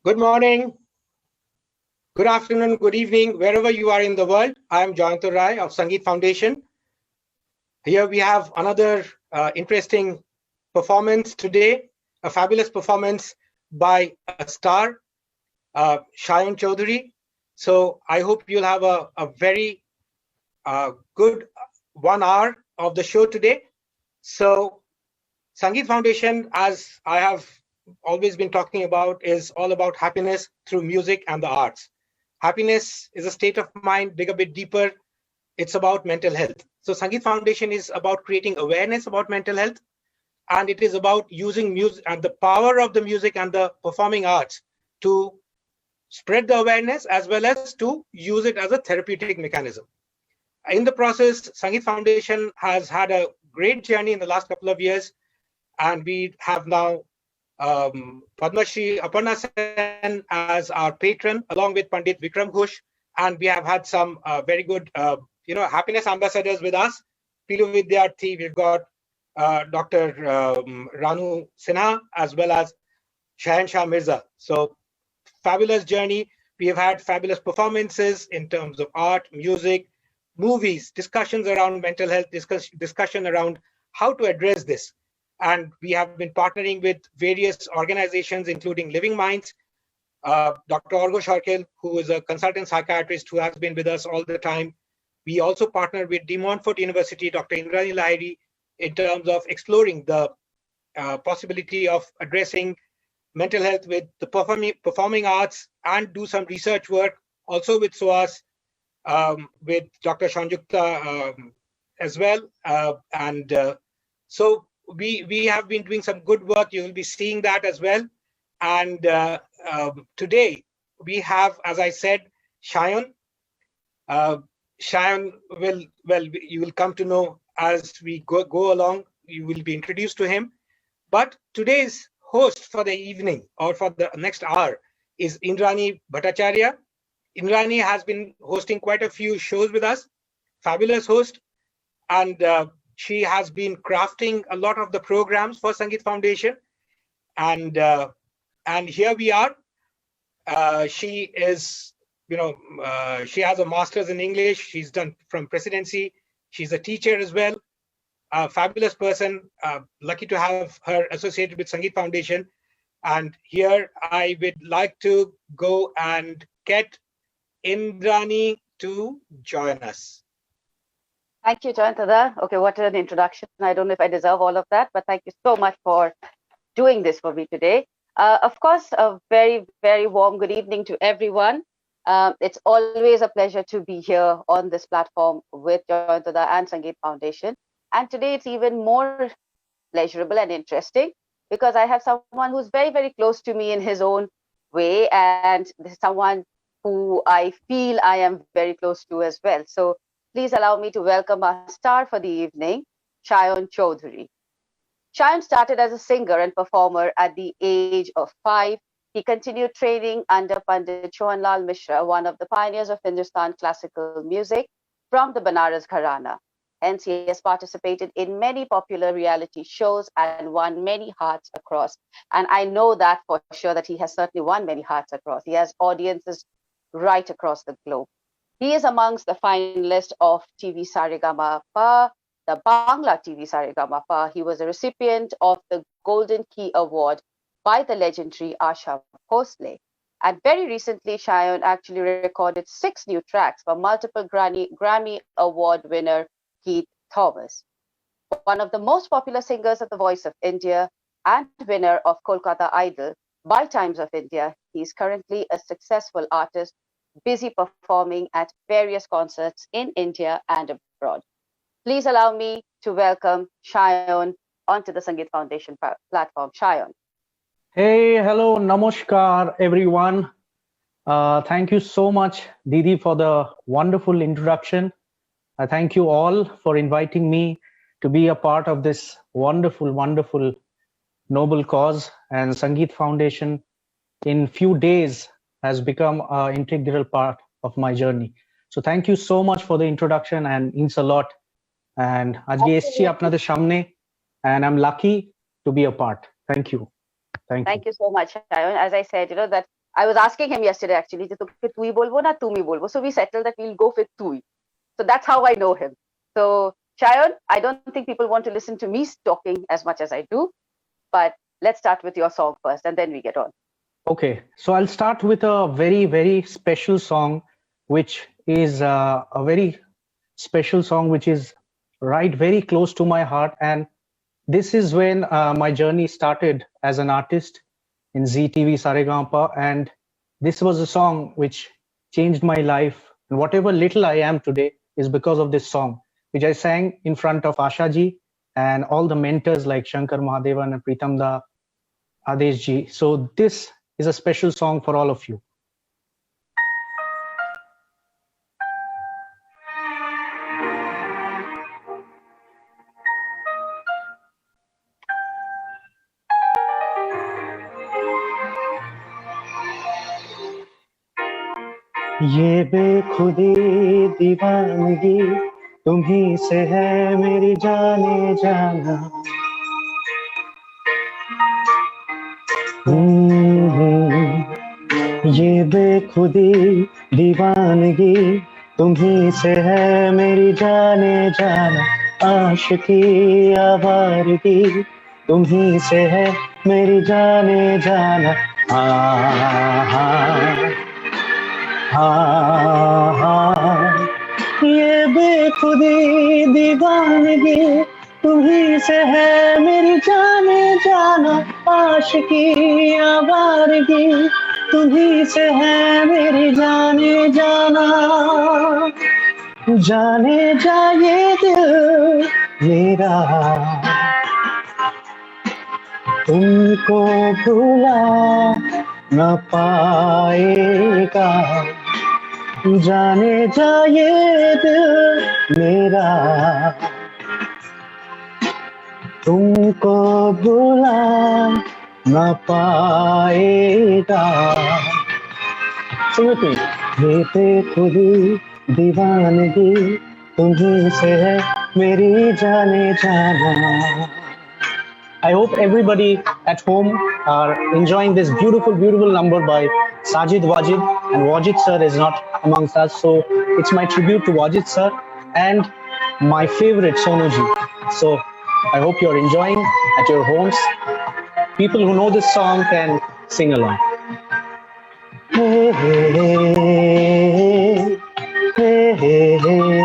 Good morning, good afternoon, good evening, wherever you are in the world. I am Jayanta Rai of Sangeet Foundation. Here we have another interesting performance today, a fabulous performance by a star, Shayan Chaudhary. So I hope you'll have a very good 1 hour of the show today. So Sangeet Foundation, as I have always been talking about, is all about happiness through music and the arts. Happiness is a state of mind, dig a bit deeper. It's about mental health. So Sangeet Foundation is about creating awareness about mental health, and it is about using music and the power of the music and the performing arts to spread the awareness as well as to use it as a therapeutic mechanism. In the process, Sangeet Foundation has had a great journey in the last couple of years, and we have now Padma Shri Aparna Sen as our patron, along with Pandit Vikram Ghosh, and we have had some very good, happiness ambassadors with us. Pilu Vidyarthi, we've got Dr. Ranu Sinha, as well as Shahanshah Mirza. So fabulous journey. We have had fabulous performances in terms of art, music, movies, discussions around mental health, discussion around how to address this. And we have been partnering with various organizations, including Living Minds, Dr. Orgo Sharkil, who is a consultant psychiatrist who has been with us all the time. We also partnered with De Montfort University, Dr. Indrani Lahiri, in terms of exploring the possibility of addressing mental health with the performing arts, and do some research work also with SOAS, with Dr. Shanjukta as well. So we have been doing some good work. You will be seeing that as well. And today we have, as I said, Shayan. Shayan you will come to know as we go along. You will be introduced to him. But today's host for the evening or for the next hour is Indrani Bhattacharya. Indrani has been hosting quite a few shows with us. Fabulous host. And she has been crafting a lot of the programs for Sangeet Foundation, and here we are. She is, she has a master's in English. She's done from Presidency. She's a teacher as well. A fabulous person. Lucky to have her associated with Sangeet Foundation. And here I would like to go and get Indrani to join us. Thank you, Jayanta. Okay, what an introduction. I don't know if I deserve all of that, but thank you so much for doing this for me today. Of course, a very, very warm good evening to everyone. It's always a pleasure to be here on this platform with Jayanta and Sangeet Foundation. And today it's even more pleasurable and interesting because I have someone who's very, very close to me in his own way, and this is someone who I feel I am very close to as well. So please allow me to welcome our star for the evening, Shayan Chaudhary. Shayan started as a singer and performer at the age of 5. He continued training under Pandit Chohanlal Mishra, one of the pioneers of Hindustan classical music from the Banaras Gharana. Hence, he has participated in many popular reality shows and won many hearts across. And I know that for sure that he has certainly won many hearts across. He has audiences right across the globe. He is amongst the finalists of TV Saregama Pa, the Bangla TV Saregama Pa. He was a recipient of the Golden Key Award by the legendary Asha Bhosle. And very recently, Shayan actually recorded 6 new tracks for multiple Grammy Award winner Keith Thomas. One of the most popular singers of the Voice of India and winner of Kolkata Idol by Times of India, he is currently a successful artist busy performing at various concerts in India and abroad. Please allow me to welcome Shayan onto the Sangeet Foundation platform. Shayan. Hey, hello, namaskar, everyone. Thank you so much, Didi, for the wonderful introduction. I thank you all for inviting me to be a part of this wonderful, wonderful, noble cause. And Sangeet Foundation, in few days, has become an integral part of my journey. So thank you so much for the introduction, and means a lot. And আজকে এসেছি আপনাদের সামনে, and I'm lucky to be a part. Thank you. Thank you so much, Shayan. As I said, that I was asking him yesterday actually, যে তোকে তুই বলবো না তুমি বলবো, so we settled that we'll go with তুই. So that's how I know him. So Shayan, I don't think people want to listen to me talking as much as I do, but let's start with your song first and then we get on. Okay, so I'll start with a very, very special song, which is a very special song, which is right very close to my heart. And this is when my journey started as an artist in ZTV Saregama. And this was a song which changed my life. And whatever little I am today is because of this song, which I sang in front of Ashaji and all the mentors like Shankar Mahadevan and Pritam Da, Adesh Ji. So this is a special song for all of you. ये बेखुदी दीवानगी तुम्हीं से है मेरी जाने जाना, ये बेखुदी दीवानगी तुम्हीं से है मेरी जाने जाना, आशिकी आवारगी तुम्हीं से है मेरी जाने जाना। ये बेखुदी दीवानगी तुम्हीं से है मेरी जाने जाना, आशिकी आवारगी तुम्हीं से है मेरी जाने जाना। जाने जा ये दिल मेरा तुमको भुला न पाएगा, जाने जा ये दिल मेरा तुमको भुला न पाएगा। सुनती ये बेखुदी दीवानगी तुम्हीं से है मेरी जाने जाना। I hope everybody at home are enjoying this beautiful, beautiful number by Sajid Wajid, and Wajid sir is not amongst us, so it's my tribute to Wajid sir and my favorite Sonu ji. So I hope you're enjoying at your homes. People who know this song can sing along. Hey, hey, hey, hey, hey, hey,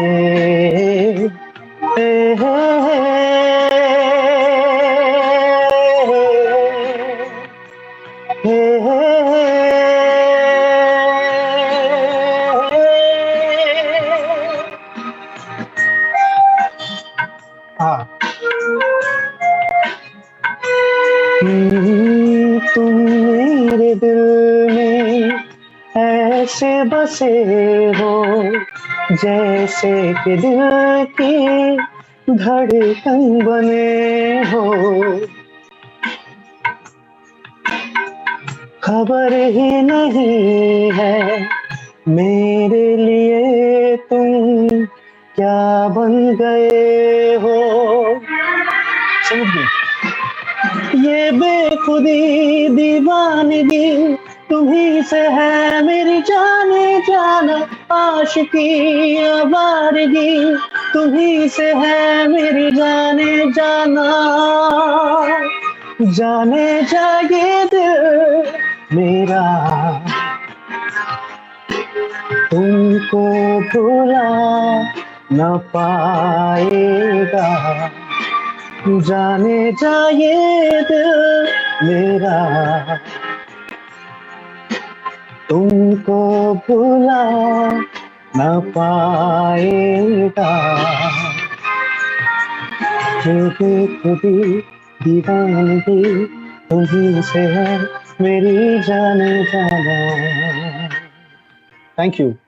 तुम मेरे दिल में ऐसे बसे हो जैसे कि दिल की धड़कन बने हो, खबर ही नहीं है मेरे लिए तुम क्या बन गए हो। ये बेखुदी दीवानगी तुम्हीं से है मेरी जाने जाना, आशिकी आवारगी तुम्हीं से है मेरी जाने जाना। जाने जा ये दिल मेरा तुमको भुला न पाएगा, जाने जा ये दिल मेरा तुमको भुला न पाएगा। ये बेखुदी दीवानगी तुम्हीं से है मेरी जाने जाना। Thank you.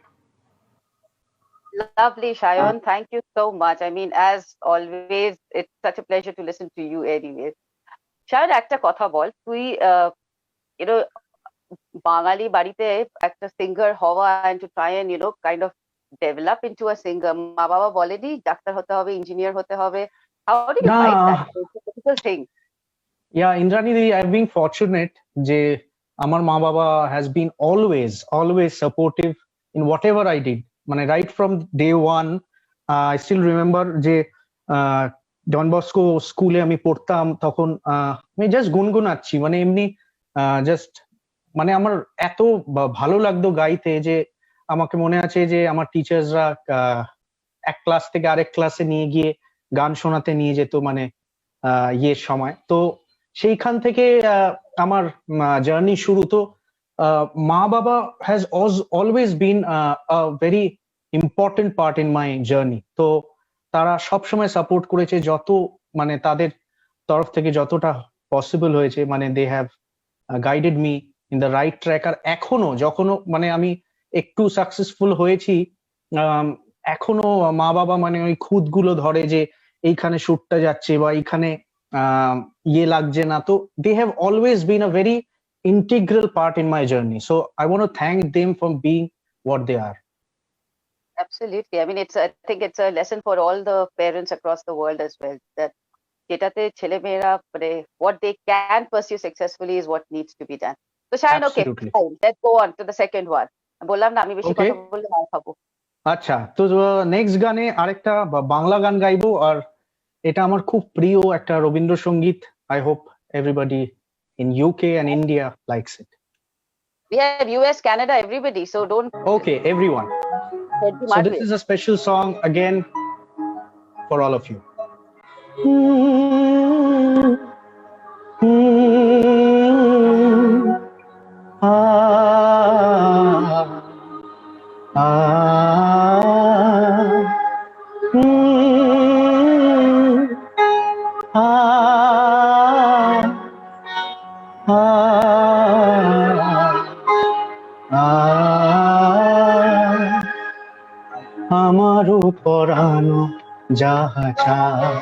Lovely, Shayan. Thank you so much. I mean, as always, it's such a pleasure to listen to you anyways. Shayan, একটা কথা বল, তুই you know, বাঙালি বাড়িতে একটা সিঙ্গার হওয়া and to try and kind of develop into a singer, মা বাবা বলেনি doctor হতে হবে, ইঞ্জিনিয়ার হতে হবে? How do you fight that? It's a difficult thing. Yeah, Indrani, I've been fortunate যে আমার মা বাবা has been always supportive in whatever I did, মানে right from day one. I still remember যে ডন বস্কো স্কুলে আমি পড়তাম তখন আমি জাস্ট গুনগুনাচ্ছি, মানে এমনি জাস্ট মানে আমার এত ভালো লাগতো গাইতে যে আমাকে মনে আছে যে আমার টিচার্সরা এক ক্লাস থেকে আরেক ক্লাসে নিয়ে গিয়ে গান শোনাতে নিয়ে যেত, মানে ইয়ের সময়। তো সেইখান থেকে আমার জার্নি শুরু। তো মা বাবা has always been a very important part in my journey. তো তারা সবসময় সাপোর্ট করেছে, যত মানে তাদের তরফ থেকে যতটা পসিবল হয়েছে, মানে they have guided me in the right track. আর এখনো যখনও মানে আমি একটু সাকসেসফুল হয়েছি, এখনো মা বাবা মানে ওই খুঁতগুলো ধরে যে এইখানে শুটটা যাচ্ছে বা এইখানে ইয়ে লাগছে না। তো they have always been a very integral part in my journey, so I want to thank them for being what they are. Absolutely. I mean, I think it's a lesson for all the parents across the world as well, that যেটাতে ছেলে মেয়েরা মানে what they can pursue successfully is what needs to be done. So Shayan, okay, Absolutely. fine. Let's go on to the second one. বললাম না আমি বেশি Okay. কথা বললে মার খাবো। আচ্ছা, তো নেক্সট গানে আরেকটা বাংলা গান গাইবো, আর এটা আমার খুব প্রিয় একটা Rabindrasangeet. I hope everybody in UK and India likes it. We have US, Canada, everybody, so don't Okay, everyone. So this is a special song again for all of you. আমারও পরানো যাহা চায়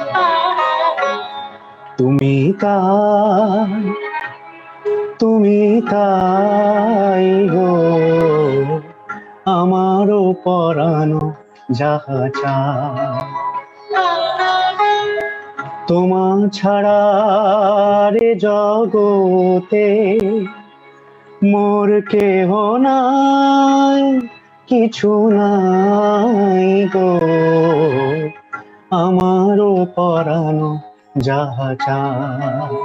তুমি তাই গো, আমারও পরানো যাহা চায় তোমা ছাড়া রে জগতে মোর কেহ নাই, কিছু নাই গো, আমারও পরানো যাহা চায়।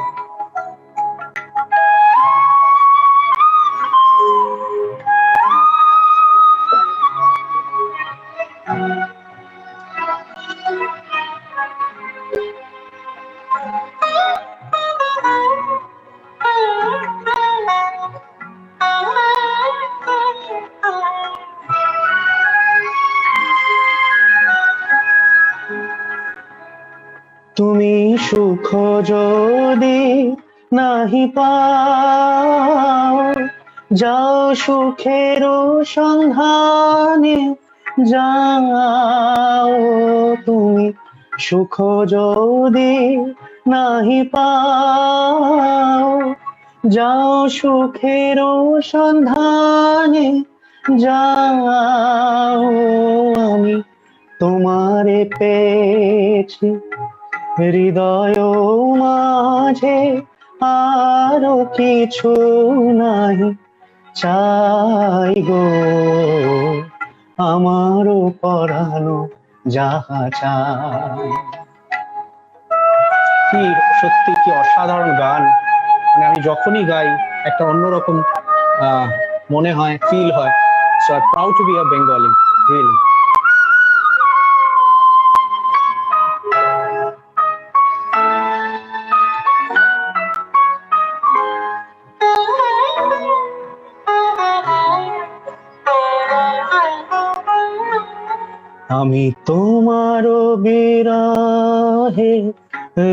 তুমি সুখ যদি নাহি পাও, যাও সুখের সন্ধানে যাও। তুমি সুখ যদি নাহি পাও, যাও সুখের সন্ধানে যাও। আমি তোমারে পেয়েছি হৃদয় মাঝে, আরো কিছু নাহি চাই গো, আমারও পরানো যাহা চাই। কি সত্যি কি অসাধারণ গান, মানে আমি যখনই গাই একটা অন্যরকম মনে হয়, ফিল হয়। So I proud to be a Bengali, really. আমি তোমার বিরহে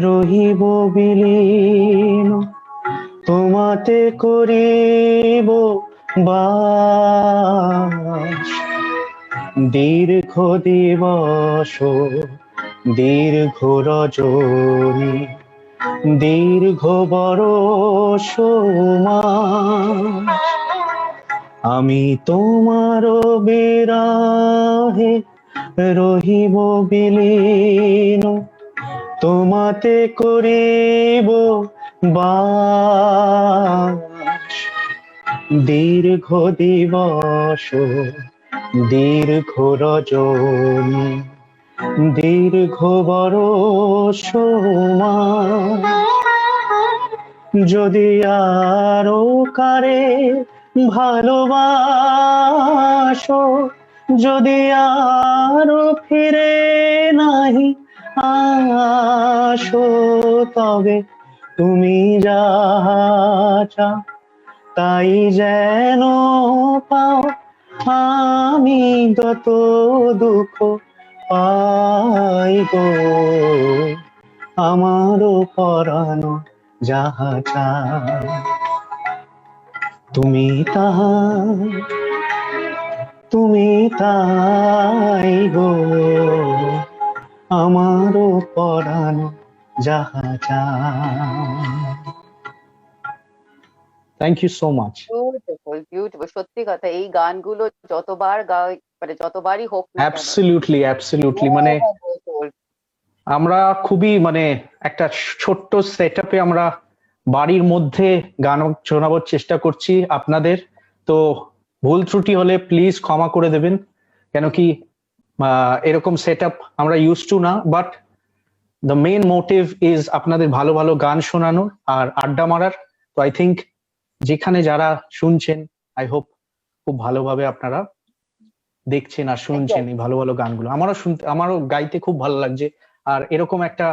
রহিব বিলীন, তোমাতে করিব বাস। দীর্ঘ দিবস দীর্ঘ রজনী, দীর্ঘ বরষ মাস, আমি তোমার বিরহে রহিব বিলীন, তোমাতে করিব বাস। দীর্ঘ দিবস দীর্ঘ রজনী দীর্ঘ বরষ মাস, যদি আরো কারে ভালোবাসো, যদি আরো ফিরে নাহি আসো, তবে তুমি যা চাও তাই যেন পাও, আমি যত দুঃখ পাই গো, আমারও পরানো যাহা চায়, তুমি তাই গো, আমারও পরানো যাহা চায়। Thank you so much. Beautiful beautiful, সত্যি কথা, এই গানগুলো যতবার মানে যতবারই হোক না কেন, অ্যাবসলিউটলি মানে আমরা খুবই মানে একটা ছোট্ট সেটআপে আমরা বাড়ির মধ্যে গান শোনাবার চেষ্টা করছি আপনাদের, তো ভুল ত্রুটি হলে প্লিজ ক্ষমা করে দেবেন, কেন কি এরকম সেটআপ আমরা ইউজ টু না, but the main motive is আপনাদের ভালো ভালো গান শোনানোর আর আড্ডা মারার। তো আই থিঙ্ক যেখানে যারা শুনছেন, আই হোপ খুব ভালোভাবে আপনারা দেখছেন আর শুনছেন এই ভালো ভালো গানগুলো। আমারও গাইতে খুব ভালো লাগছে, আর এরকম একটা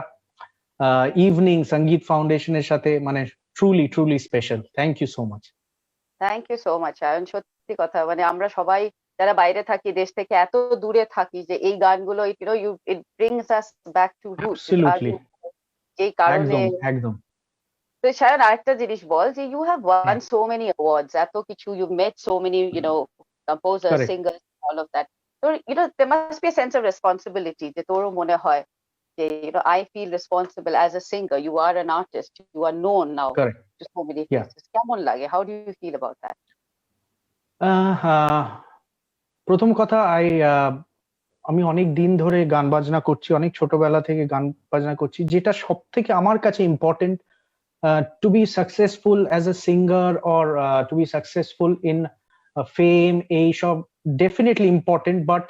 ইভিনিং সঙ্গীত ফাউন্ডেশনের সাথে মানে truly special. Thank you so much. Thank you so much Ayan, সত্যি কথা, মানে আমরা সবাই যারা বাইরে থাকি, দেশ থেকে এত দূরে থাকি, যে এই গানগুলো it brings us back to root. Absolutely, এই কারণে একদম। তো শায়ন, আরেকটা জিনিস বল, যে you have won so many awards, এত কিছু, you met so many composer, singer, all of that, তো there must be a sense of responsibility, যে তোরও মনে হয় যে I feel responsible as a singer, you are an artist, you are known now to so many places. কেমন লাগে? How do you feel about that? প্রথম কথা, আমি অনেক দিন ধরে গান বাজনা করছি, অনেক ছোটবেলা থেকে গান বাজনা করছি, যেটা সব থেকে আমার কাছে important, to be successful as a singer or to be successful in fame, এইসব definitely important, but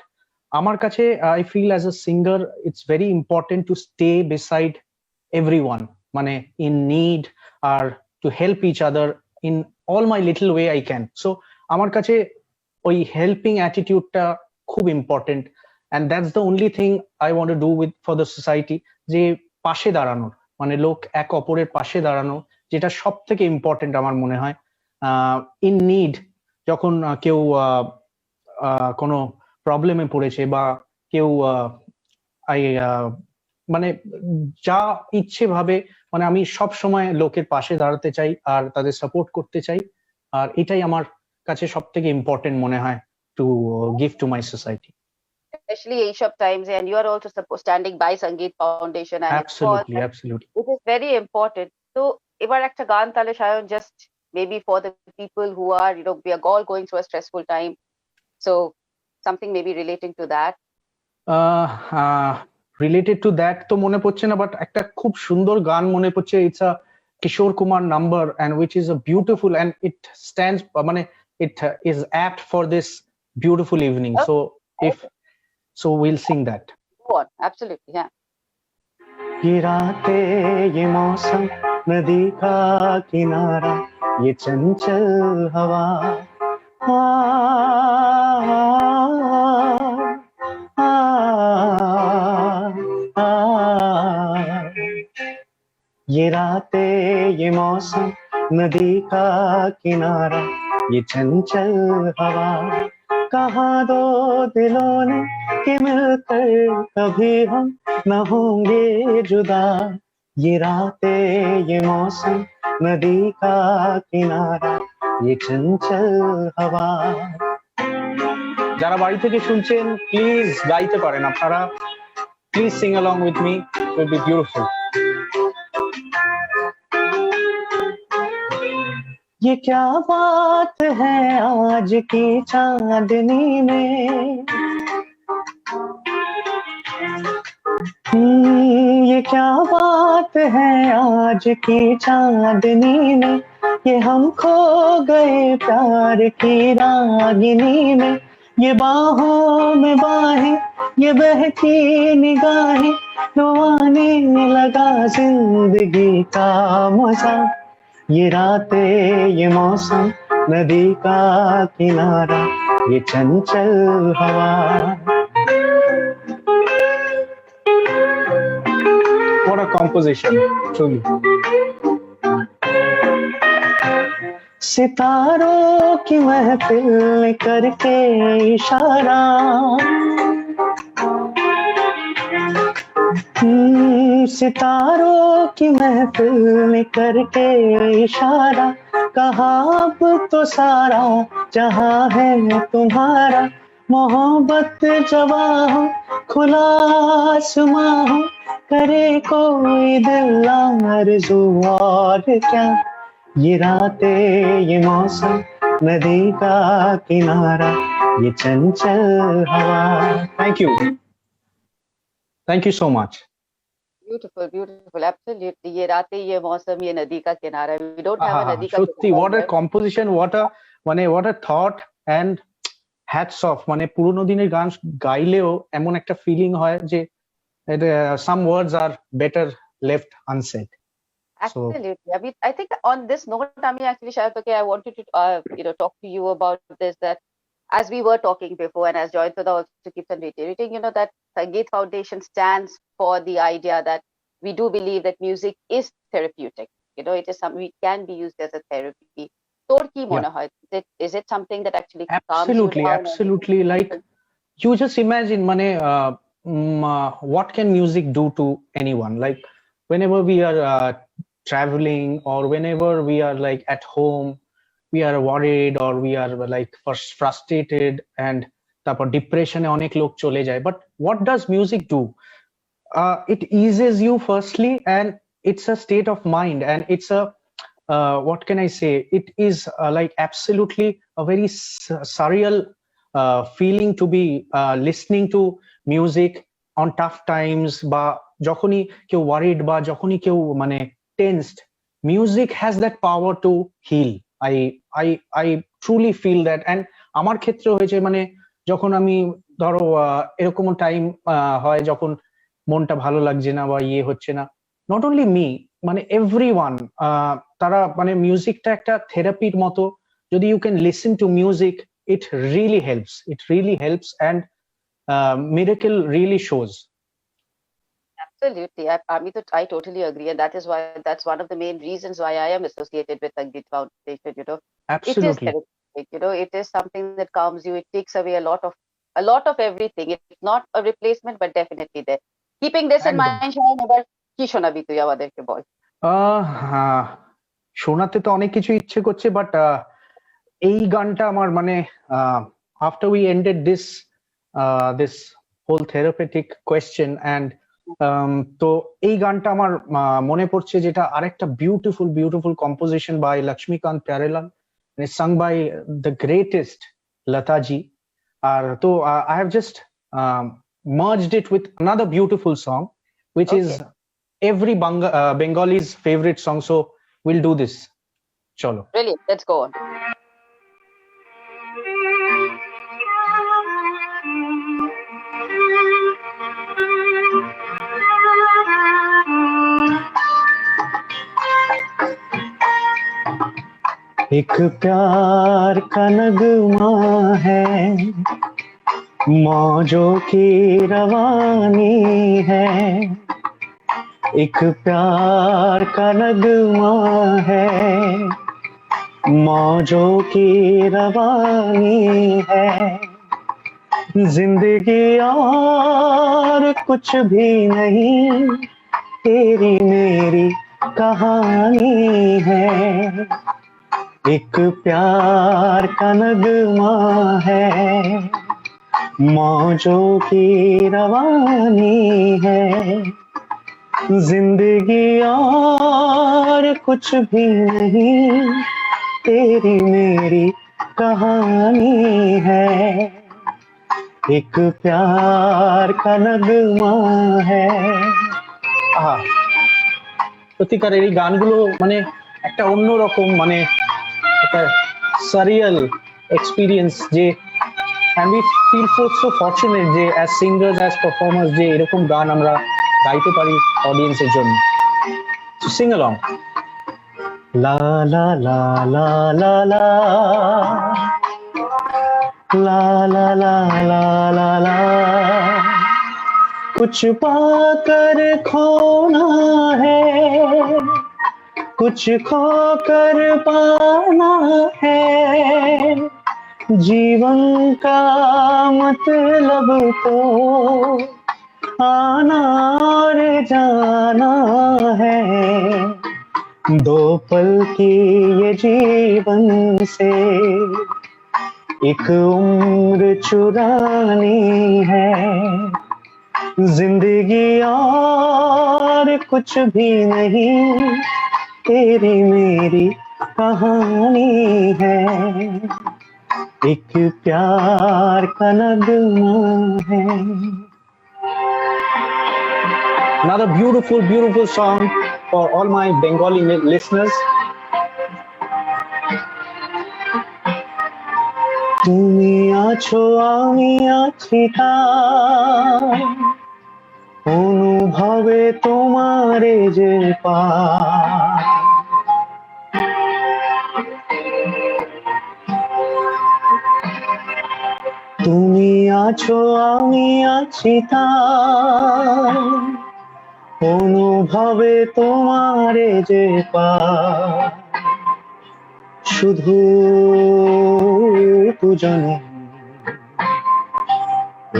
আমার কাছে I feel as a singer it's very important to stay beside everyone, মানে in need, or to help each other in all my little way I can. So আমার কাছে ওই helping attitude টা খুব important, and that's the only thing I want to do with for the society, যে পাশে দাঁড়ানোর, মানে লোক এক অপরের পাশে দাঁড়ানো, যেটা সব থেকে ইম্পর্টেন্ট আমার মনে হয়। ইন নিড, যখন কেউ কোনো প্রবলেমে পড়েছে, বা কেউ মানে যা ইচ্ছে ভাবে, মানে আমি সব সময় লোকের পাশে দাঁড়াতে চাই আর তাদের সাপোর্ট করতে চাই, আর এটাই আমার কাছে সব থেকে ইম্পর্টেন্ট মনে হয় to give to my society. Especially এইসব times, and you are also standing by Sangeet Foundation, and absolutely it is very important. So এবার একটা গান তাহলে Shayan, just maybe for the people who are we are all going through a stressful time, so something maybe relating to that. Related to that তো মনে পড়ছে না, but একটা খুব সুন্দর গান মনে পড়ছে, it's a Kishore Kumar number, and which is a beautiful, and it stands মানে it is apt for this beautiful evening. So we'll sing that. Go on, absolutely, yeah. ये रातें, ये मौसम, नदी का किनारा, ये चंचल हवा, ये रातें, ये मौसम, नदी का किनारा, ये चंचल हवा, कहाँ दो दिलों ने कि मिलकर कभी हम न होंगे जुदा, ये रातें, ये मौसम, नदी का किनारा, ये चंचल हवा। যারা বাড়ি থেকে শুনছেন, প্লিজ গাইতে পারেন আপনারা, please Singh along with me, it will be beautiful. ये क्या बात है आज की चांदनी में, ये क्या बात है आज की चांदनी में, ये हम खो गए प्यार की रागिनी में, ये बाहों में बाहें, ये बहती निगाहें, लो आने लगा जिंदगी का मजा। ये रातें, ये मौसम, नदी का किनारा, ये चंचल हवा। What a composition, truly. सितारों की महफिल में करके इशारा, सितारों की महफिल में करके इशारा, कहा अब तो सारा जहां है तुम्हारा। मोहब्बत जवा हो, खुला आसमां हो, करे कोई दिल आरज़ू और क्या। ये रातें, ये मौसम, नदी का किनारा, ये चंचल हवा। Thank you so much. Beautiful, beautiful, absolutely. ये रातें, ये मौसम, ये नदी का किनारा. We don't have a नदी का সত্যি किनारा what a here. composition, what a thought, and hats off. মানে পুরোনো দিনের গান গাইলেও এমন একটা ফিলিং হয় যে some words are better left unsaid. So Absolutely. I mean, I think on this note, actually, Shahid, okay, I wanted to, talk to you about this, that as we were talking before, and as Joy Tada also keeps on reiterating, that Sangeet Foundation stands for the idea that we do believe that music is therapeutic. It is something we can be used as a therapy. Tor ki mone hoy? Is it something that actually calms you down? Absolutely. Like, you just imagine, what can music do to anyone? Like, whenever we are traveling, or whenever we are like at home, we are worried, or we are like frustrated, and তারপর ডিপ্রেশনে অনেক লোক চলে যায়, but what does music do? It eases you firstly, and it's a state of mind, and it's a what can I say, it is like absolutely a very surreal feeling to be listening to music on tough times, বা যখনই কেউ worried, বা যখনই কেউ মানে tensed, music has that power to heal. I truly feel that. And আমার ক্ষেত্রে হয়েছে, মানে যখন আমি ধরো এরকম টাইম হয় যখন মনটা ভালো লাগছে না বা ইয়ে হচ্ছে না, নট অনলি মি, মানে এভরিওয়ান, তারা মানে মিউজিকটা একটা থেরাপির মতো। যদি you can listen to music, it really helps, and miracle really shows. Absolutely. I totally agree. And that's one of the main reasons why I am associated with Sangeet Foundation, Absolutely. It is therapeutic, it is something that calms you. It takes away a lot of everything. It's not a replacement, but definitely there. Keeping this in mind, Shahan, এবার কি শোনাবি তুই আমাদেরকে বল? শোনাতে তো অনেক কিছু ইচ্ছে করছে, বাট এই গানটা আমার মানে after we ended this whole therapeutic question, and তো এই গানটা আমার মনে পড়ছে, যেটা আরেকটা beautiful composition by Laxmikant Pyarelal, sung by the greatest Lata ji. So I have just merged it with another beautiful song, which is every Bengali's favorite song. So we'll do this. Chalo. Brilliant. Let's go on. एक प्यार का नगमा है, मौजों की रवानी है। एक प्यार का नगमा है, मौजों की रवानी है। जिंदगी और कुछ भी नहीं, तेरी मेरी कहानी है। एक प्यार का नगमा है, मौजों की रवानी है। जिंदगी और कुछ भी नहीं, तेरी मेरी कहानी है। एक प्यार का नगमा है। সত্যিকার এই গানগুলো মানে একটা অন্যরকম মানে একটা সারিয়াল এক্সপিরিয়েন্স যে and we feel so fortunate যে as singers as performers যে এরকম গান আমরা গাইতে পারি অডিয়েন্সের জন্য so sing along la la la la la la la la la la la la कुछ पाकर खोना है कुछ खोकर पाना है जीवन का मतलब तो आना और जाना है दो पल की ये जीवन से एक उम्र चुरानी है जिंदगी और कुछ भी नहीं तेरी मेरी कहानी है एक प्यार का नगमा है Another beautiful song for all my Bengali listeners. তুমি আছো আমি আছি তাই অনুভবে তোমারে যে পাই তুমি আছো আমি আছি তাই অনুভবে তোমারে যে পাই শুধু দুজনে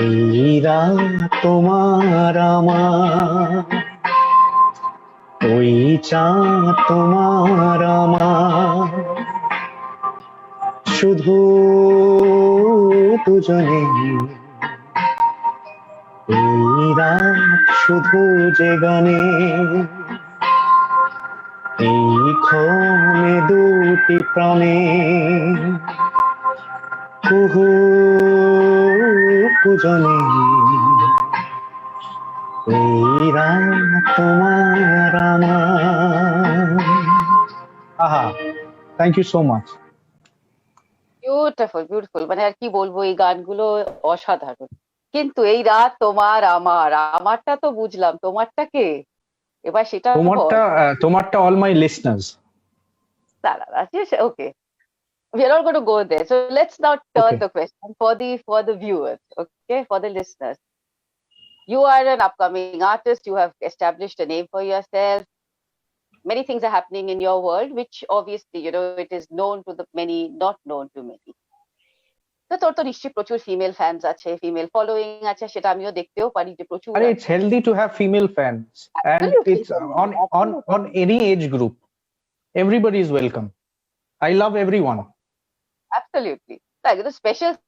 এই রাত তোমার আমার ওই চাঁদ তোমার আমার শুধু দুজনে এই রাত শুধু যে গানে এই ক্ষণে দুটি প্রাণে কুহু কুজনে এই রাত তোমার আমার আহা thank you so much beautiful মানে আর কি বলবো এই গানগুলো অসাধারণ কিন্তু এই রাত তোমার আমারটা তো বুঝলাম তোমারটা কে এবার সেটা তোমারটা all my listeners okay we are not going to go there so let's now turn Okay. the question for the viewers okay for the listeners you are an upcoming artist you have established a name for yourself many things are happening in your world which obviously you know it is known to the many not known to many তো তোর তো নিশ্চয়ই প্রচুর female fans আছে female following আছে সেটা আমিও দেখতেও পারি যে প্রচুর and it's healthy to have female fans and Absolutely. it's on any age group everybody is welcome I love everyone absolutely তাই কিন্তু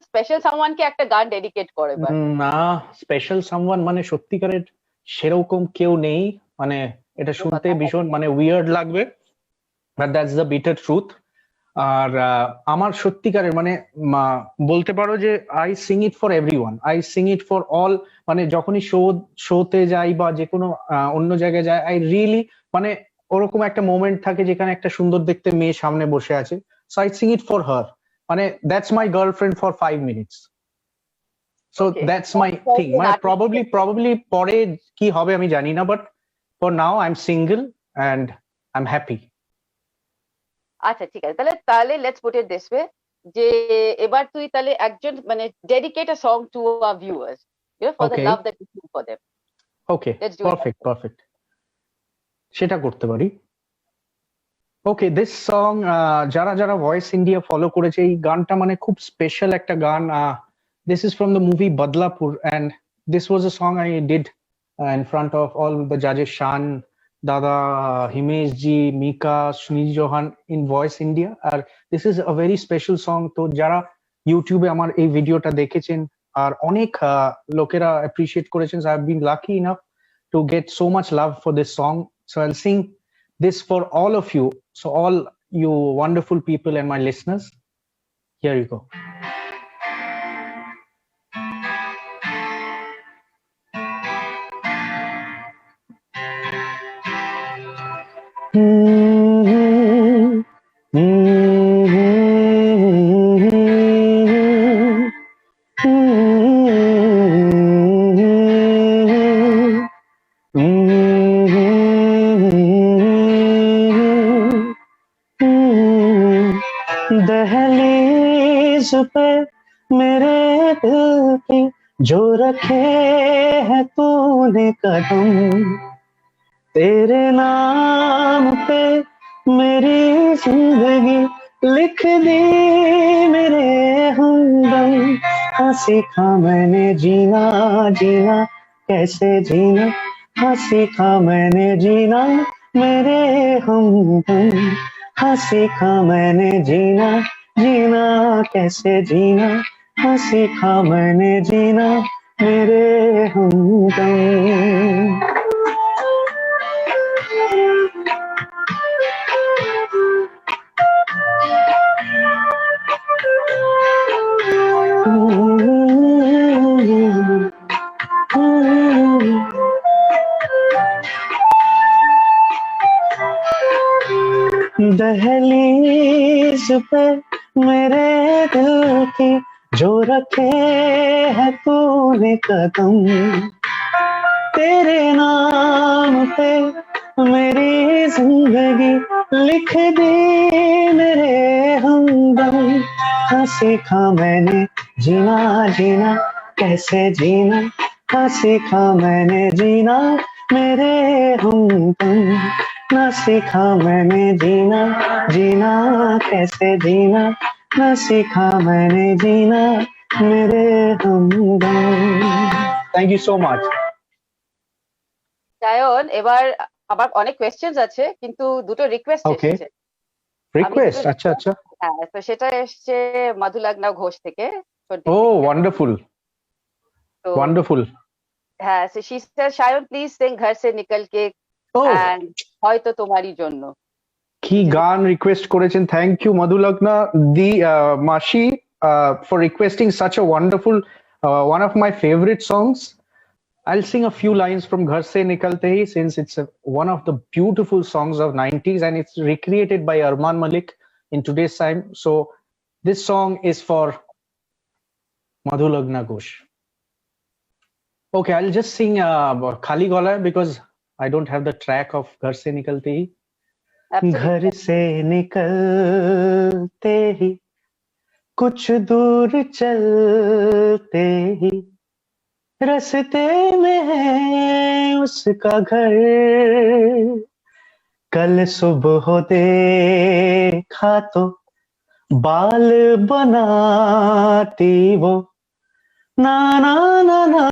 স্পেশাল সামওয়ানকে একটা গান ডেডিকেট করে বা না স্পেশাল সামওয়ান মানে সত্যিকারের সেরকম কেউ নেই মানে এটা শুনতে ভীষণ মানে উইয়ার্ড লাগবে but that's the bitter truth আর আমার সত্যিকারের মানে বলতে পারো যে I sing it for everyone I sing it for all মানে যখনই শোতে যাই বা যে কোনো অন্য জায়গায় যাই আই রিয়েলি মানে ওরকম একটা মোমেন্ট থাকে যেখানে একটা সুন্দর দেখতে মেয়ে সামনে বসে আছে so I sing it for her মানে that's my girlfriend for 5 minutes so that's my thing মানে প্রবাবলি পরে কি হবে আমি জানি না but for now I am single and I am happy আচ্ছা ঠিক আছে তাহলে let's put it this way যে এবার তুই তাহলে একজন মানে dedicate a song to our viewers you know for the love that you feel for them okay perfect সেটা করতে পারি ওকে দিস সং যারা ভয়েস ইন্ডিয়া ফলো করেছে এই গানটা মানে খুব স্পেশাল একটা গান this is from the movie Badlapur and this was a song I did in front of all the judges Shan Dada Himesh ji Mika Sunil Johan in Voice India আর this is a very special song তো যারা ইউটিউবে আমার এই ভিডিওটা দেখেছেন আর অনেক লোকেরা অ্যাপ্রিশিয়েট করেছেন I have been lucky enough to get so much love for this song so I'll sing this for all of you so all you wonderful people and my listeners here you go मेरे दिल की जो रखे है तूने कदम, तेरे नाम पे मेरी जिंदगी लिख दी मेरे हमदम। हाँ सीखा मैंने जीना जीना कैसे जीना, हाँ सीखा मैंने जीना मेरे हमदम। हाँ सीखा मैंने जीना जीना कैसे जीना, हाँ सीखा मैंने जीना मेरे हमदम। दहलीज पे मेरे दिल की जो रखे है तूने कदम, तेरे नाम पे मेरी जिंदगी लिख दी मेरे हमदम। हाँ सीखा मैंने जीना जीना कैसे जीना, हाँ सीखा मैंने जीना मेरे हमदम। ना सीखा मैंने जीना जीना कैसे जीना, ना सीखा मैंने जीना मेरे हमदम। Thank you so much. Sayan, এবার আমার অনেক কোয়েশ্চেন্স আছে কিন্তু দুটো রিকোয়েস্ট ওকে, এসেছে। রিকোয়েস্ট, আচ্ছা আচ্ছা। হ্যাঁ, তো সেটা এসছে মধুলগ্না ঘোষ থেকে। ও ওয়ান্ডারফুল তো ওয়ান্ডারফুল। হ্যাঁ, so she said, Sayan please Singh ঘর সে নিকল কে ও and হয়তো তোমারই জন্য। কি গান রিকোয়েস্ট করেছেন, থ্যাংক ইউ মধুলগ্না দি মাসি for requesting such a wonderful one of my favorite songs. I'll sing a few lines from Ghar Se Nikalte Hi since it's one of the beautiful songs of 90s and it's recreated by Arman Malik in today's time. So this song is for Madhulagna Ghosh. Okay, I'll just sing Khali Gola because I don't have the track of Ghar Se Nikalte Hi. घर से निकलते ही कुछ दूर चलते ही रास्ते में है उसका घर, कल सुबह देखा तो बाल बनाती वो, ना ना ना ना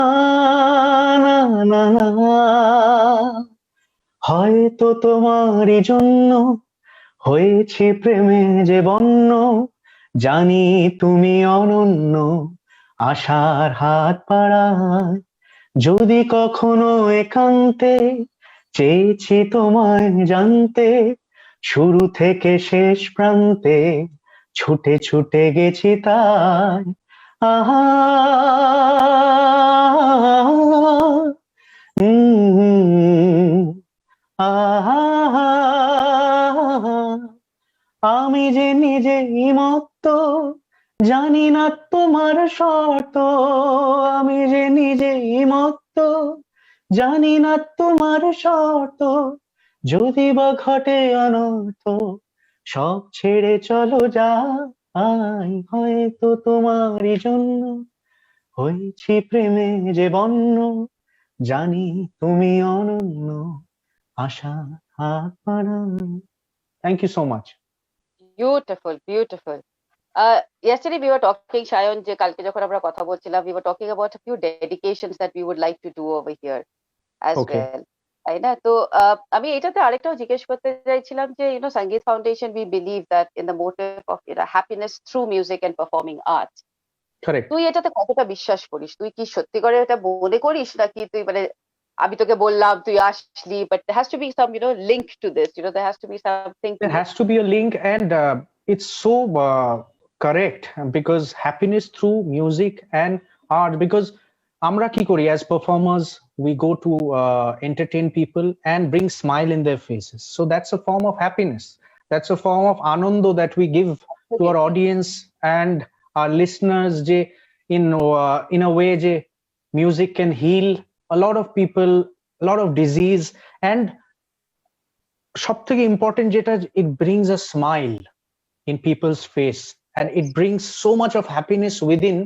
ना ना ना। হয়তো তোমারই জন্য হয়েছি প্রেমে যে বন্য, জানি তুমি অনন্য আশার হাত বাড়ায়। যদি কখনো একান্তে চেয়েছি তোমায় জানতে, শুরু থেকে শেষ প্রান্তে ছুটে ছুটে গেছি তাই। আহা আমি যে নিজেই মত্ত জানি না তোমার শর্ত, আমি যে নিজেই মত্ত জানি না তোমার শর্ত, যদি বা ঘটে অনর্থ সব ছেড়ে চলো যাই। হয়তো তোমারই জন্য হয়েছি প্রেমে যে বন্য, জানি তুমি অনন্য আশা হাত বাড়ায়। Thank you so much. Beautiful, beautiful. Yesterday we were talking, Shayan, যে কালকে যখন আমরা কথা বলছিলাম, we were talking about a few dedications that we would like to do over here as Okay. well. তাই না? তো আমি এটাতে আরেকটাও জিজ্ঞেস করতে চাইছিলাম যে Sangeet Foundation, we believe that in the motive of happiness through music and performing arts. Correct. তুই এটাতে কতটা বিশ্বাস করিস? তুই কি সত্যি করে এটা মনে করিস নাকি তুই মানে আমি তোকে বললাম তুই আসলি, but there has to be some link to this, there has to be something to There has to be a link, and it's so correct because happiness through music and art, because আমরা কি করি as performers, we go to entertain people and bring smile in their faces, so that's a form of happiness, that's a form of anando that we give to our audience and our listeners je in a way je music can heal a lot of people, a lot of disease, and সবথেকে important যেটা, it brings a smile in people's face and it brings so much of happiness within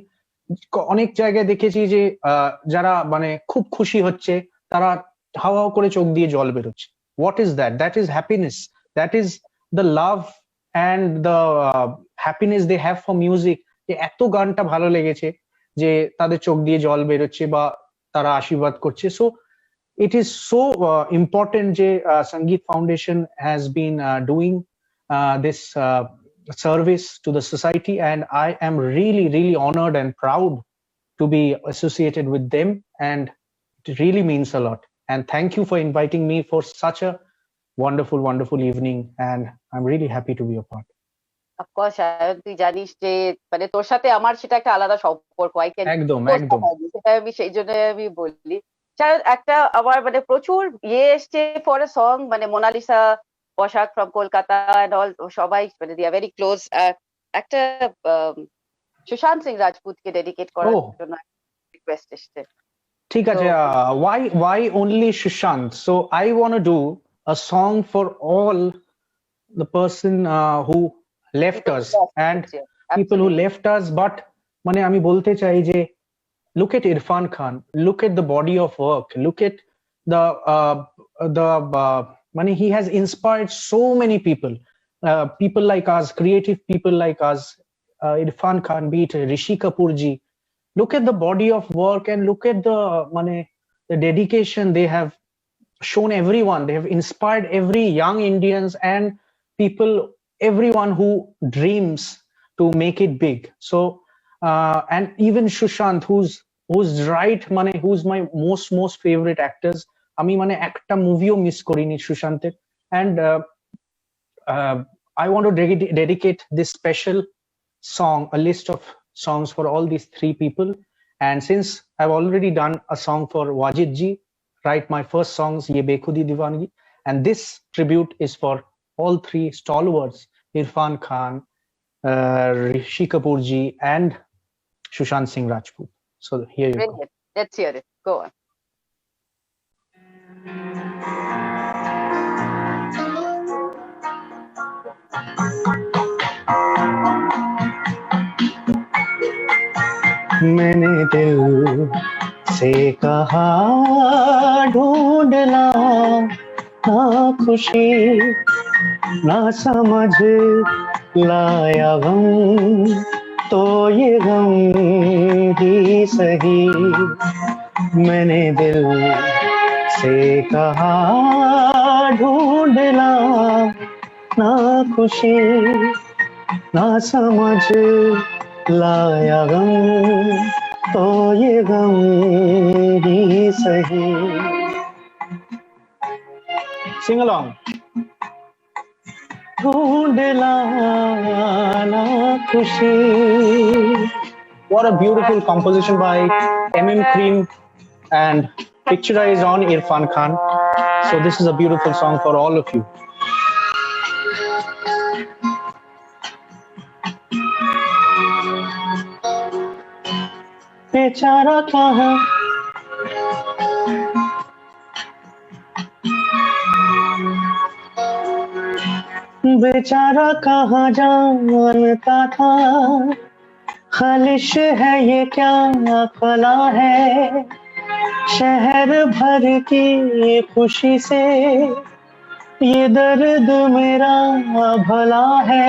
অনেক জায়গায় দেখেছি যে যারা মানে খুব খুশি হচ্ছে তারা হাওয়া করে চোখ দিয়ে জল বেরোচ্ছে। What is that? That is happiness, that is the love and the happiness they have for music. যে এত গানটা ভালো লেগেছে যে তাদের চোখ দিয়ে জল বেরোচ্ছে বা তারা আশীর্বাদ করছে। So it is so important যে Sangeet Foundation has been doing this service to the society, and I am really really honored and proud to be associated with them, and it really means a lot. And thank you for inviting me for such a wonderful evening, and I'm really happy to be a part. Of course তুই জানিস যে মানে তোর সাথে আমার সেটা একটা আলাদা সম্পর্ক। আই ক্যান একদম একদম সেটা আমি সেই জন্য আমি বলি। একটা আমার মানে প্রচুর এসছে ফর এ সং, মানে মোনালিসা, পোশাক ফ্রম কলকাতা এন্ড অল, সবাই মানে দে আর ভেরি ক্লোজ। একটা সুশান্ত সিং রাজপুতকে ডেডিকেট করার জন্য রিকোয়েস্ট এসছে। ঠিক আছে, why only Sushant? So I want to do a song for all the person who left us and people who left us, but মানে আমি বলতে চাই যে look at Irfan Khan, look at the body of work, look at the money he has inspired so many people, people like us, creative people like us, Irfan Khan, be it Rishi Kapoor ji. Look at the body of work and look at the money, the dedication they have shown everyone. They have inspired every young Indians and people, everyone who dreams to make it big. So and even Sushant, who's right মানে who's my most favorite actors. আমি মানে একটা মুভিও miss করিনি সুশান্তের। and I want to dedicate this special song, a list of songs for all these three people. And since I've already done a song for Wajid ji, write my first songs Ye Bekhudi Diwangi, and this tribute is for all three stalwarts, Irfan Khan, Rishi Kapoor ji and Sushant Singh Rajput. So here you go. Let's hear it. Go on. मैंने दिल से कहा ढूंढना ना खुशी ना समझ लाया गम, तो ये गम ही सही। मैंने दिल से कहा ढूंढना ना खुशी ना समझ लाया गम, तो ये गम ही सही। Sing along. ढूंढ लाना खुशी. What a beautiful composition by MM Cream, and picture is on Irfan Khan. So this is a beautiful song for all of you. बेचारा कहाँ बेचारा कहाँ जानता था, खालिश है ये क्या खला है, शहर भर की खुशी से ये दर्द मेरा भला है।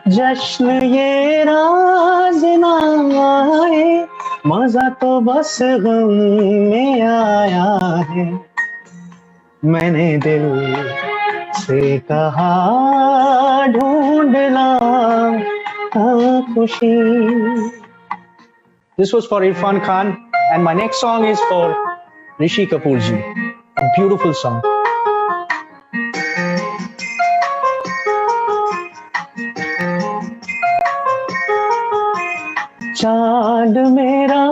जश्न ये राज ना आए, मजा तो बस गम में आया है। मैंने दिल से कहा ढूंढ ला खुशी. This was for Irfan Khan, and my next song is for Rishi Kapoor ji. A beautiful song. चांद मेरा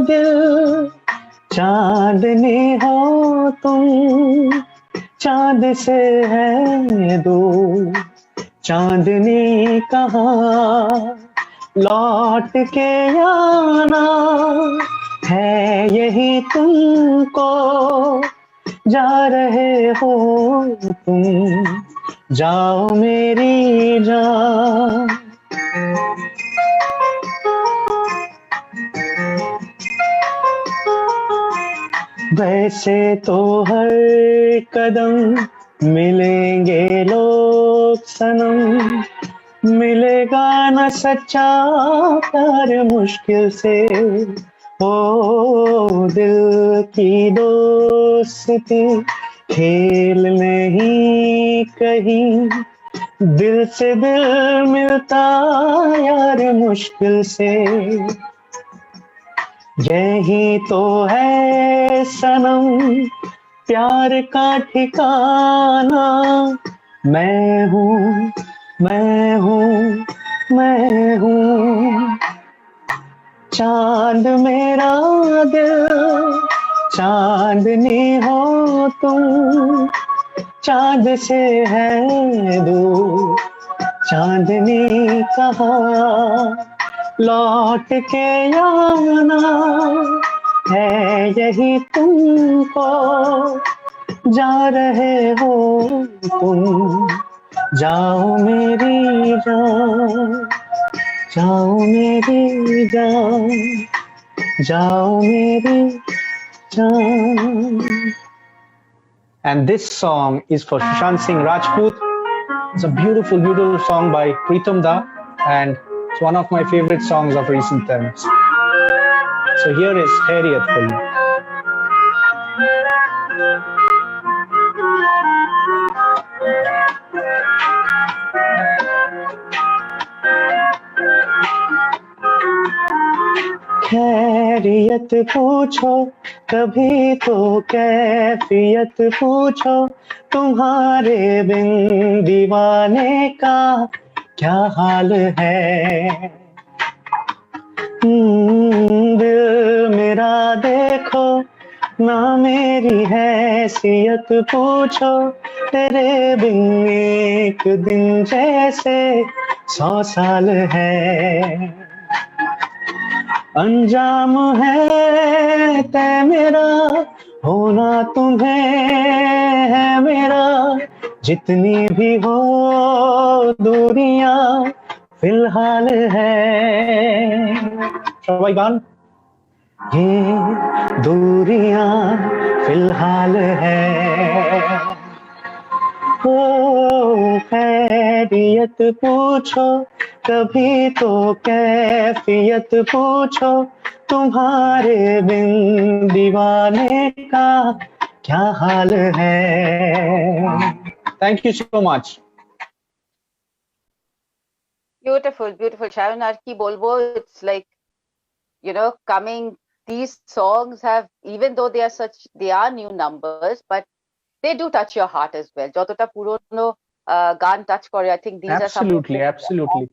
दिल चांदनी हो तुम, चांद से है दूर चांदनी कहाँ, लौट के आना है यही तुमको, जा रहे हो तुम जाओ मेरी जान. वैसे तो हर कदम मिलेंगे लोग सनम, मिलेगा न सच्चा प्यार मुश्किल से। ओ दिल की दोस्ती खेल नहीं कहीं, दिल से दिल मिलता यार मुश्किल से। यही तो है सनम प्यार का ठिकाना, मैं हूँ मैं हूँ मैं हूँ। चांद मेरा दिल, चांदनी हो तुम, चांद से है दूर चांदनी कहाँ। लौट के आना है यही तुमको, जा रहे हो तुम, जाओ मेरी जान, जाओ मेरी जान, जाओ मेरी जान. And this song is for Sushant Singh Rajput. It's a beautiful, beautiful song by Pritam Da, and it's one of my favorite songs of recent times. So here is Harriet for you. खैरियत पूछो कभी तो कैफियत पूछो, तुम्हारे बिन दीवाने का क्या हाल है। दिल मेरा देखो ना मेरी हैसियत पूछो, तेरे बिन एक दिन जैसे 100 साल है। अंजाम है तय मेरा होना तुम्हें है मेरा, जितनी भी हो दूरियां फिलहाल है। सबाई गान। ये दूरियां फिलहाल है। ओ खैरियत पूछो कभी तो कैफियत पूछो, तुम्हारे बिन दीवाने का क्या हाल है। Thank you so much. Beautiful, beautiful. Sharon Arki Bolbo, it's like, coming, these songs have, even though they are new numbers, but they do touch your heart as well. Jotota purono gaan touch kore, I think these are some. Absolutely, absolutely.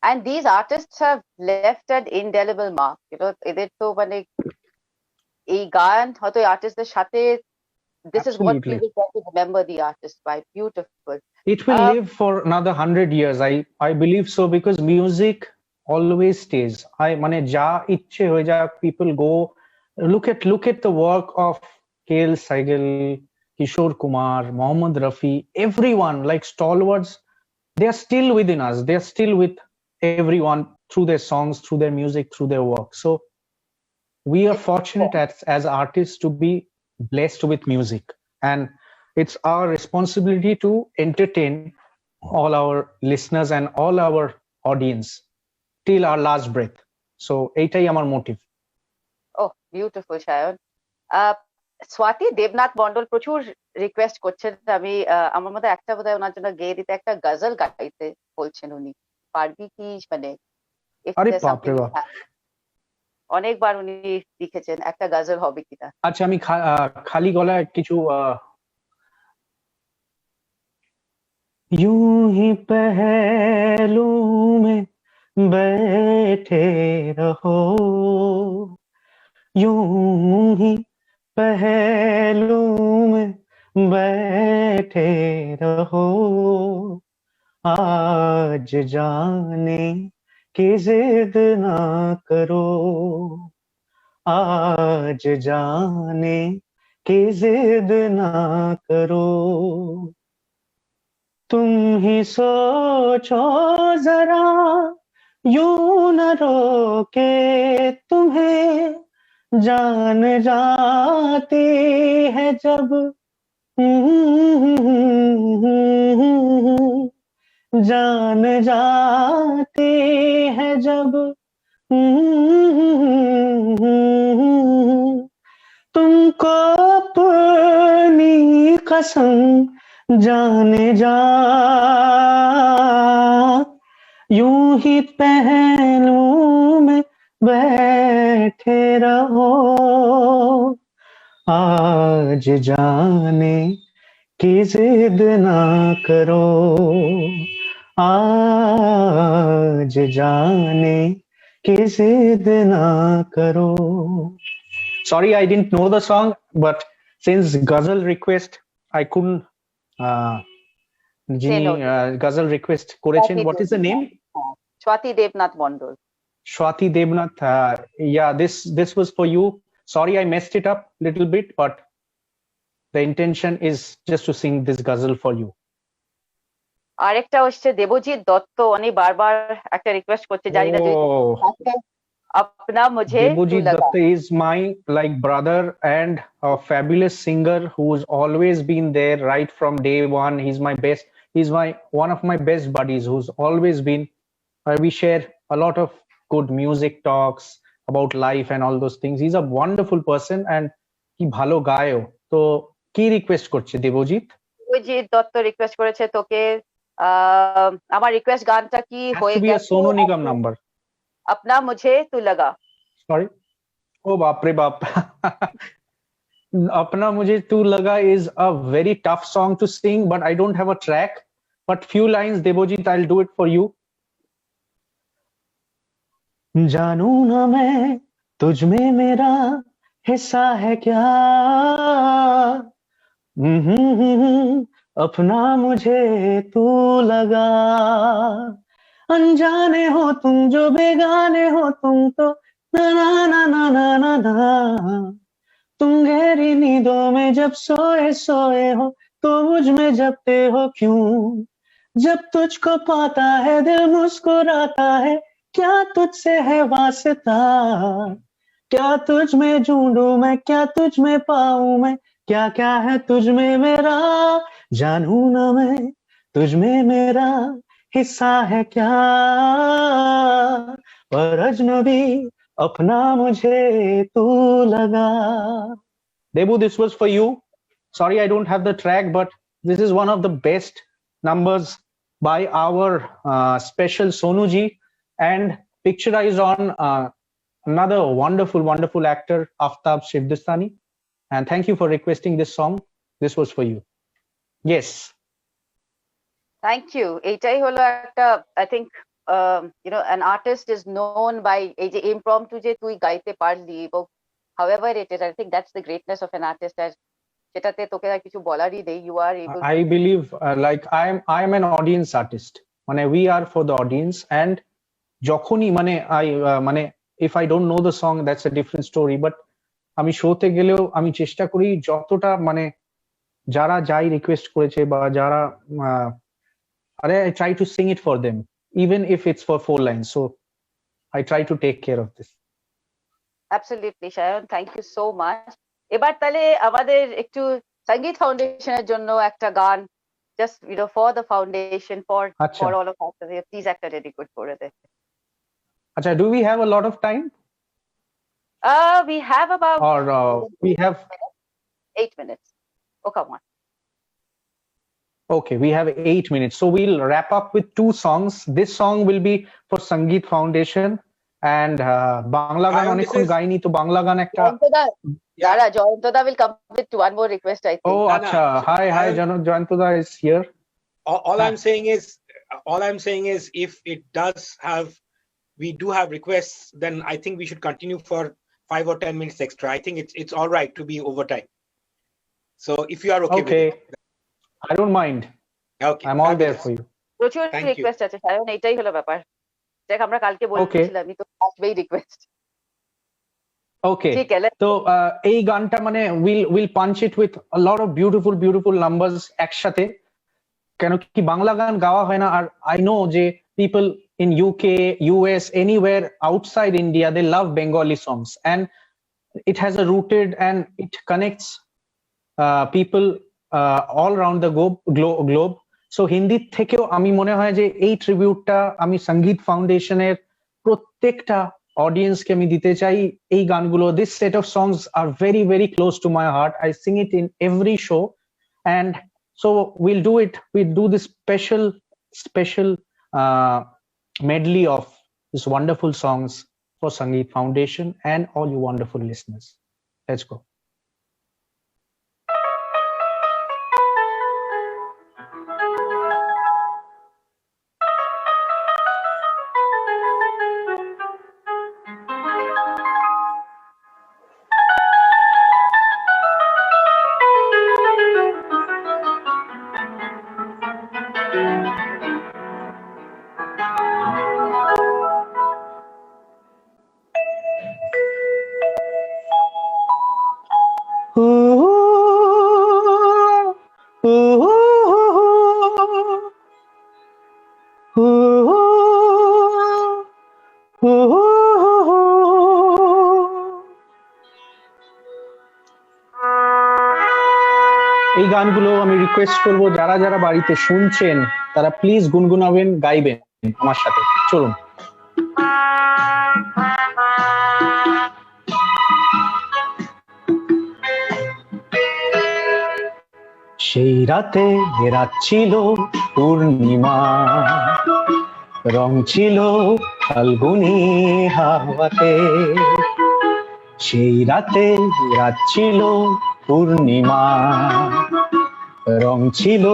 And these artists have left an indelible mark. Eদের to mane ei gaan hoyto artistদের সাথে, this is what we will try to remember the artist by. Beautiful. It will live for another 100 years. I believe so, because music always stays. mane ja ichche hoye jak, people go look at the work of KL Sehgal, Kishore Kumar, Mohammad Rafi, everyone, like stalwarts. They are still within us. They are still with everyone through their songs, through their music, through their work. So we are fortunate as artists to be blessed with music, and it's our responsibility to entertain all our listeners and all our audience till our last breath. So এইটাই আমার মোটিভ। Oh, beautiful, Sharon. Swati Debnath Mondal প্রচুর request করছেন, আমি আমার মধ্যে একটা বোধহয় ওনার জন্য গেয়ে দিতে, একটা গজল গাইতে বলছেন উনি। পারবি কি? মানে আরে বাপ রে বাপ, অনেকবার উনি লিখেছেন, একটা গজল হবে কিনা। আচ্ছা, আমি খালি গলায় কিছু यूं ही पहलू में बैठे रहो, यूं ही पहलू में बैठे रहो, आज जाने की जिद ना करो, आज जाने की जिद ना करो, तुम ही सोचो जरा यूं न रोके तुम्हें जान जाती है जब जान जाती है जब तुमको अपनी कसम जाने जा यूं ही पहलू में बैठे रहो आज जाने की जिद ना करो आज जाने की जिद ना करो. Sorry, I didn't know the song, but since ghazal request, I couldn't. যিনি ghazal request করেছেন, what is the name? Swati Devnath Mondol. Swati Devnath. Yeah, this was for you. Sorry, I messed it up a little bit, but the intention is just to sing this ghazal for you. আরেকটা হচ্ছে দেবজিৎ দত্ত, উনি বারবার একটা request করছে, জানি না अपना मुझे Debojit Datta is my like brother and a fabulous singer who's always been there right from day one. He's my best. He's one of my best buddies who's always been. We share a lot of good music talks about life and all those things. He's a wonderful person and he bhalo gayo. So কি request করছে Debjit? Debjit Dutta request করেছে তোকে আমার request গানটা কি হয়ে গেছে? Sonu Nigam number अपना मुझे तू लगा. Sorry. Oh बाप रे बाप. अपना मुझे तू लगा is a very tough song to sing, but I don't have a track. But few lines, Debojit, I'll do it for you. जानू ना मैं तुझ में मेरा हिस्सा है क्या अपना मुझे तू लगा अनजाने हो तुम जो बेगाने हो तुम तो ना ना ना ना ना ना ना तुम गहरी नींदों में जब सोए सोए हो तो मुझ में जपते हो क्यों जब तुझको पाता है दिल मुस्कुराता है क्या तुझसे है वास्ता क्या तुझ में ढूंढूं मैं क्या तुझ में पाऊं मैं क्या क्या है तुझ में मेरा जानू ना मैं तुझ में मेरा हिस्सा है क्या पर अजनबी अपना मुझे तू लगा. Debu, this was for you. Sorry I don't have the track, but this is one of the best numbers by our special Sonu ji and picturized on another wonderful actor Aftab Shivdastani. And thank you for requesting this song. This was for you. Yes. Thank you. এটাই হলো একটা I think an artist is known by এই যে impromptu যে তুই গাইতে পারলি এবং however it is, I think that's the greatness of an artist, as যেটাতে তোকে আর কিছু বলারই নেই, you are able I believe like I am an audience artist. মানে we are for the audience, and যখনই মানে if I don't know the song, that's a different story, but আমি শোতে গেলেও আমি চেষ্টা করি যতটা মানে যারা যাই রিকোয়েস্ট করেছে বা যারা I try to sing it for them even if it's for 4 lines, so I try to take care of this. Absolutely, Shayan, thank you so much. এবার তাহলে আমাদের একটু সঙ্গীত ফাউন্ডেশনের জন্য একটা গান, just for the foundation, for all of us, please একটা ডেডিকেট করে দে. আচ্ছা, do we have a lot of time? We have about we have 8 minutes. Oh, come on. Okay, we have 8 minutes, so we'll wrap up with 2 songs. This song will be for Sangeet Foundation and Bangla Gan onekhon gaini, to Bangla Gan ekta Jayantoda will come with one more request, I think. Oh, acha. Hi, Jayantoda is here. All I'm saying is if it does have, we do have requests, then I think we should continue for 5 or 10 minutes extra. I think it's all right to be overtime. So if you are okay with it. I don't mind. Okay, I'm all there for you. প্রচুর request আছে কারণ এটাই হলো ব্যাপার, দেখ আমরা কালকে বলছিলাম আমি তো আসবেই রিকোয়েস্ট. Okay, তো এই গানটা মানে we'll punch it with a lot of beautiful numbers একসাথে, কেন কি বাংলা গান গাওয়া হয় না, আর I know যে people in UK, US, anywhere outside India, they love Bengali songs, and it has a rooted and it connects people all around the globe. So Hindi থেকেও আমি মনে হয় যে এই ট্রিবিউটটা আমি সঙ্গীত ফাউন্ডেশনের প্রত্যেকটা অডিয়েন্সকে আমি দিতে চাই। এই গানগুলো, this set of songs are very very close to my heart. I sing it in every show, and so we'll do this special medley of these wonderful songs for Sangeet Foundation and all you wonderful listeners. Let's go. এই গানগুলো আমি request করব যারা যারা বাড়িতে শুনছেন তারা please গুনগুনাবেন, গাইবেন আমার সাথে। চলুন। সেই রাতে রাত ছিল পূর্ণিমা, রং ছিল ফাল্গুনি হাওয়াতে। সেই রাতে রাত ছিল পূর্ণিমা, রং ছিল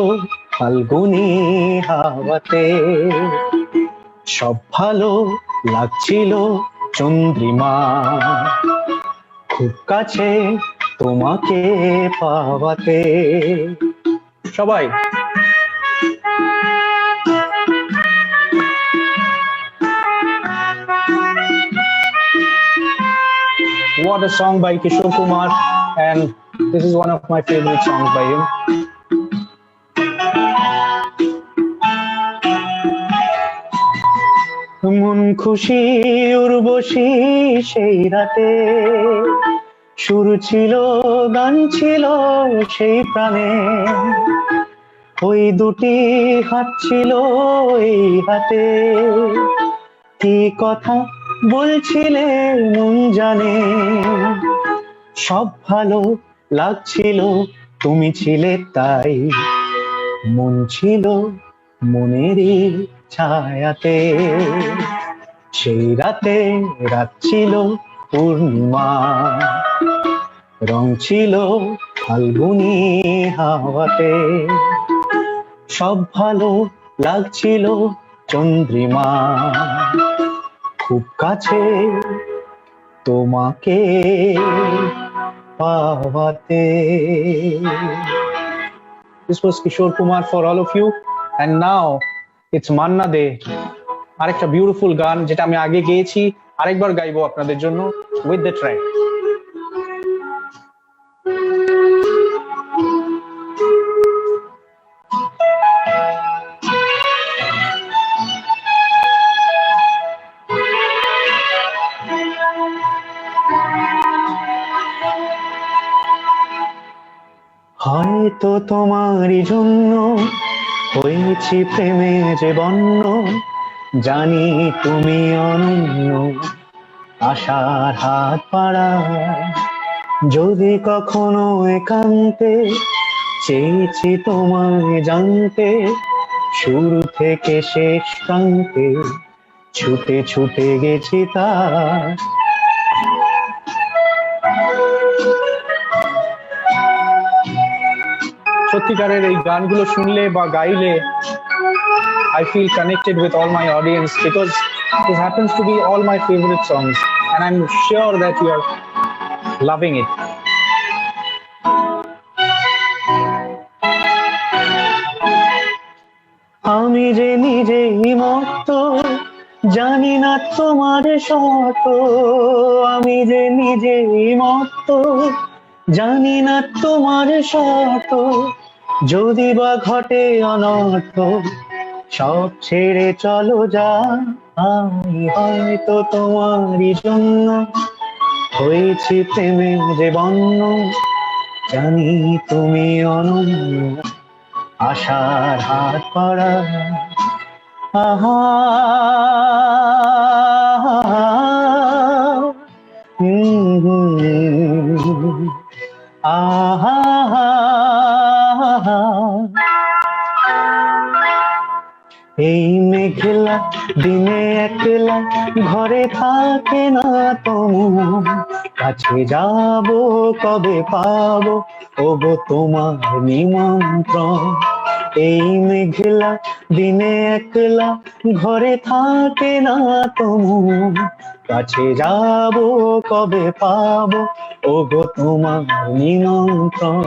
ফাল্গুনি হাওয়াতে। সব ভালো লাগছিল চন্দ্রিমা, খুব কাছে তোমাকে পাওয়াতে। সবাই what a song by Kishore Kumar, and this is one of my favorite songs by him. মন খুশি উর্বশী সেই রাতে, সুর ছিল গান ছিল সেই প্রাণে। ওই দুটি হাত ছিল এই হাতে, কি কথা বলছিলে মন জানে। সব ভালো লাগছিল তুমি ছিলে তাই, মন ছিল মনেরই ছায়াতে। সেই রাতে রাত ছিল পূর্ণিমা, রং ছিল ফাল্গুনি হাওয়াতে। সব ভালো লাগছিল চন্দ্রিমা, খুব কাছে তোমাকে পাওয়াতে। This was Kishore Kumar for all of you, and now it's Manna De, আরেকটা বিউটিফুল গান যেটা আমি আগে গেয়েছি, আরেকবার গাইবো আপনাদের জন্য with the track. হয়তো তোমারই জন্য হয়েছি প্রেমে যে বন্য, জানি তুমি অনন্য আশার হাত পাড়ায়। যদি কখনো একান্তে চেয়েছি তোমায় জানতে, শুরু থেকে শেষ প্রান্তে ছুটে ছুটে গেছি তার। সত্যিকারের এই গানগুলো শুনলে বা গাইলে I feel connected with all my audience because this happens to be all my favorite songs, and I'm sure that you are loving it. আমি যে নিজেই মত জানি না তোমার শত, আমি যে নিজেই মত জানি না তোমার শত। যদি বা ঘটে অনর্থ সব ছেড়ে চলো যা, আমি হয়তো তোমারই জন্য হয়েছি প্রেমে যে বন্য, জানি তুমি অনন্য, আশার হাত পাড়া। আহা আহা এই মেঘলা দিনে একলা ঘরে থাকে না তোমার, কাছে যাব কবে পাবো ওগো তোমার নিমন্ত্রণ। এই মেঘলা দিনে একলা ঘরে থাকে না তোমার, কাছে যাব কবে পাবো ওগো তোমার নিমন্ত্রণ।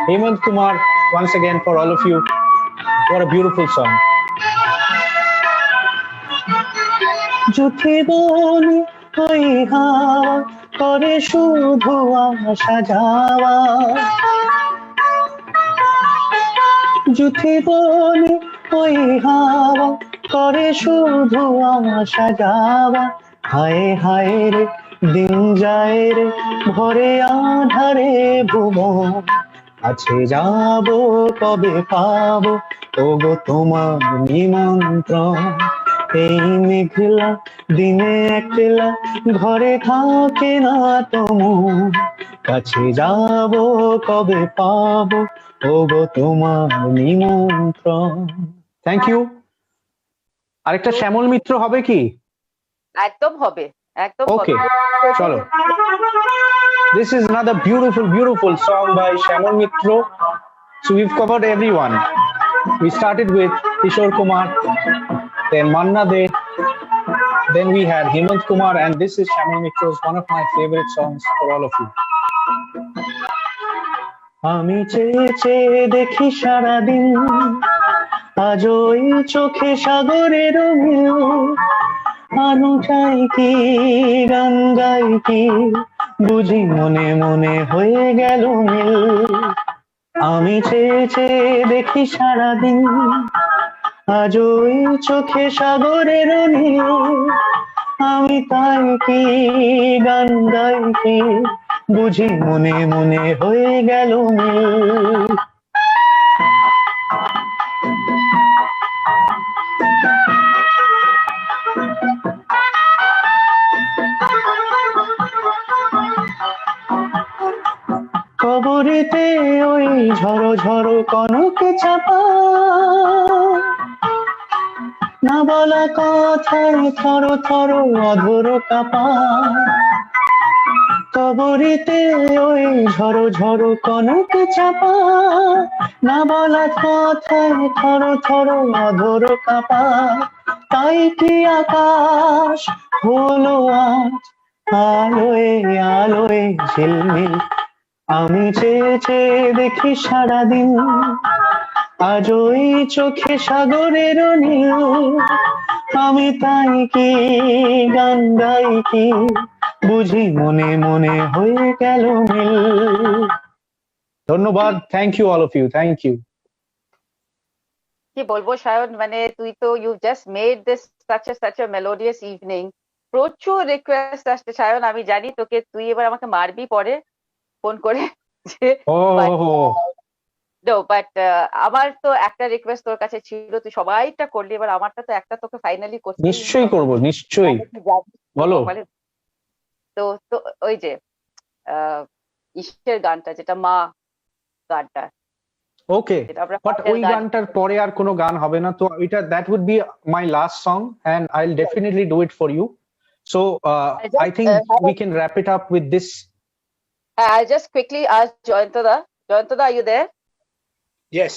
Hemant Kumar, once again for all of you. What a beautiful song. জুথিবনি ওই হাওয়া করে শুধু আসা যাওয়া, জুথিবনি ওই হাওয়া করে শুধু আসা যাওয়া। হায় হায় রে দিন যায় রে ভরে আধারে ভুবন, কাছে যাব কবে পাবো ওগো তোমার নিমন্ত্রণ। এই মেঘলা দিনে একলা ঘরে থাকে না তোমার, কাছে যাব কবে পাবো ওগো তোমার নিমন্ত্রণ। Thank you. আরেকটা শ্যামল মিত্র হবে কি? একদম হবে, একদম Okay, হবে। chalo. This is another beautiful song by Shyamal Mitro. So we've covered everyone. We started with Kishore Kumar, then Manna De, then we had Hemant Kumar, and this is Shyamal Mitro's one of my favorite songs for all of you. আমি চেয়ে চেয়ে দেখি সারাদিন, আজ ওই চোখে সাগরের ঢেউ, আনো চাই কি গান গাই কি, বুঝি মনে মনে হয়ে গেল মিল। আমি চেয়ে চেয়ে দেখি সারাদিন, আজ ওই চোখে সাগরের নীল, আমি তাই কি গান গাই কি, বুঝি মনে মনে হয়ে গেল মিল। কবরেতে ওই ঝড়ো ঝড়ো কনকে চাপা, না বলা কথায় থর থর অধর কাপা। কবরেতে ওই ঝড়ো ঝড়ো কনকে চাপা, না বলা কথায় থর থর অধর কাপা। তাই কি আকাশ হলো আজ আলোয় আলোয় ঝিলমিল। আমি চেয়ে চেয়ে দেখি সারাদিন, আজ ওই চোখে সাগরের নীল, আমি তাই কি গান গাই কি, বুঝি মনে মনে হয়ে গেল মিল। ধন্যবাদ। Thank you all of you, thank you. কি বলবো সায়ন, মানে তুই তো you just made this such a melodious evening. প্রচুর রিকোয়েস্ট আসছে সায়ন, আমি জানি তোকে, তুই এবার আমাকে মারবি পরে ফোন করে। বাট আমার তো একটা রিকোয়েস্ট তোর কাছে ছিল, তুই সবাইটা করলি, এবার আমারটা তো একটা তোকে ফাইনালি করতে। নিশ্চয়ই করব, নিশ্চয়ই বলো। তো তো ওই যে ঈশ্বরের গানটা, যেটা মা গানটা, ওকে, বাট ওই গানটার পরে আর কোনো গান হবে না, তো এটা that would be my last song and I will definitely do it for you. So I think we can wrap it up with this. I'll just quickly ask Joyantada. Joyantada, are you there? Yes.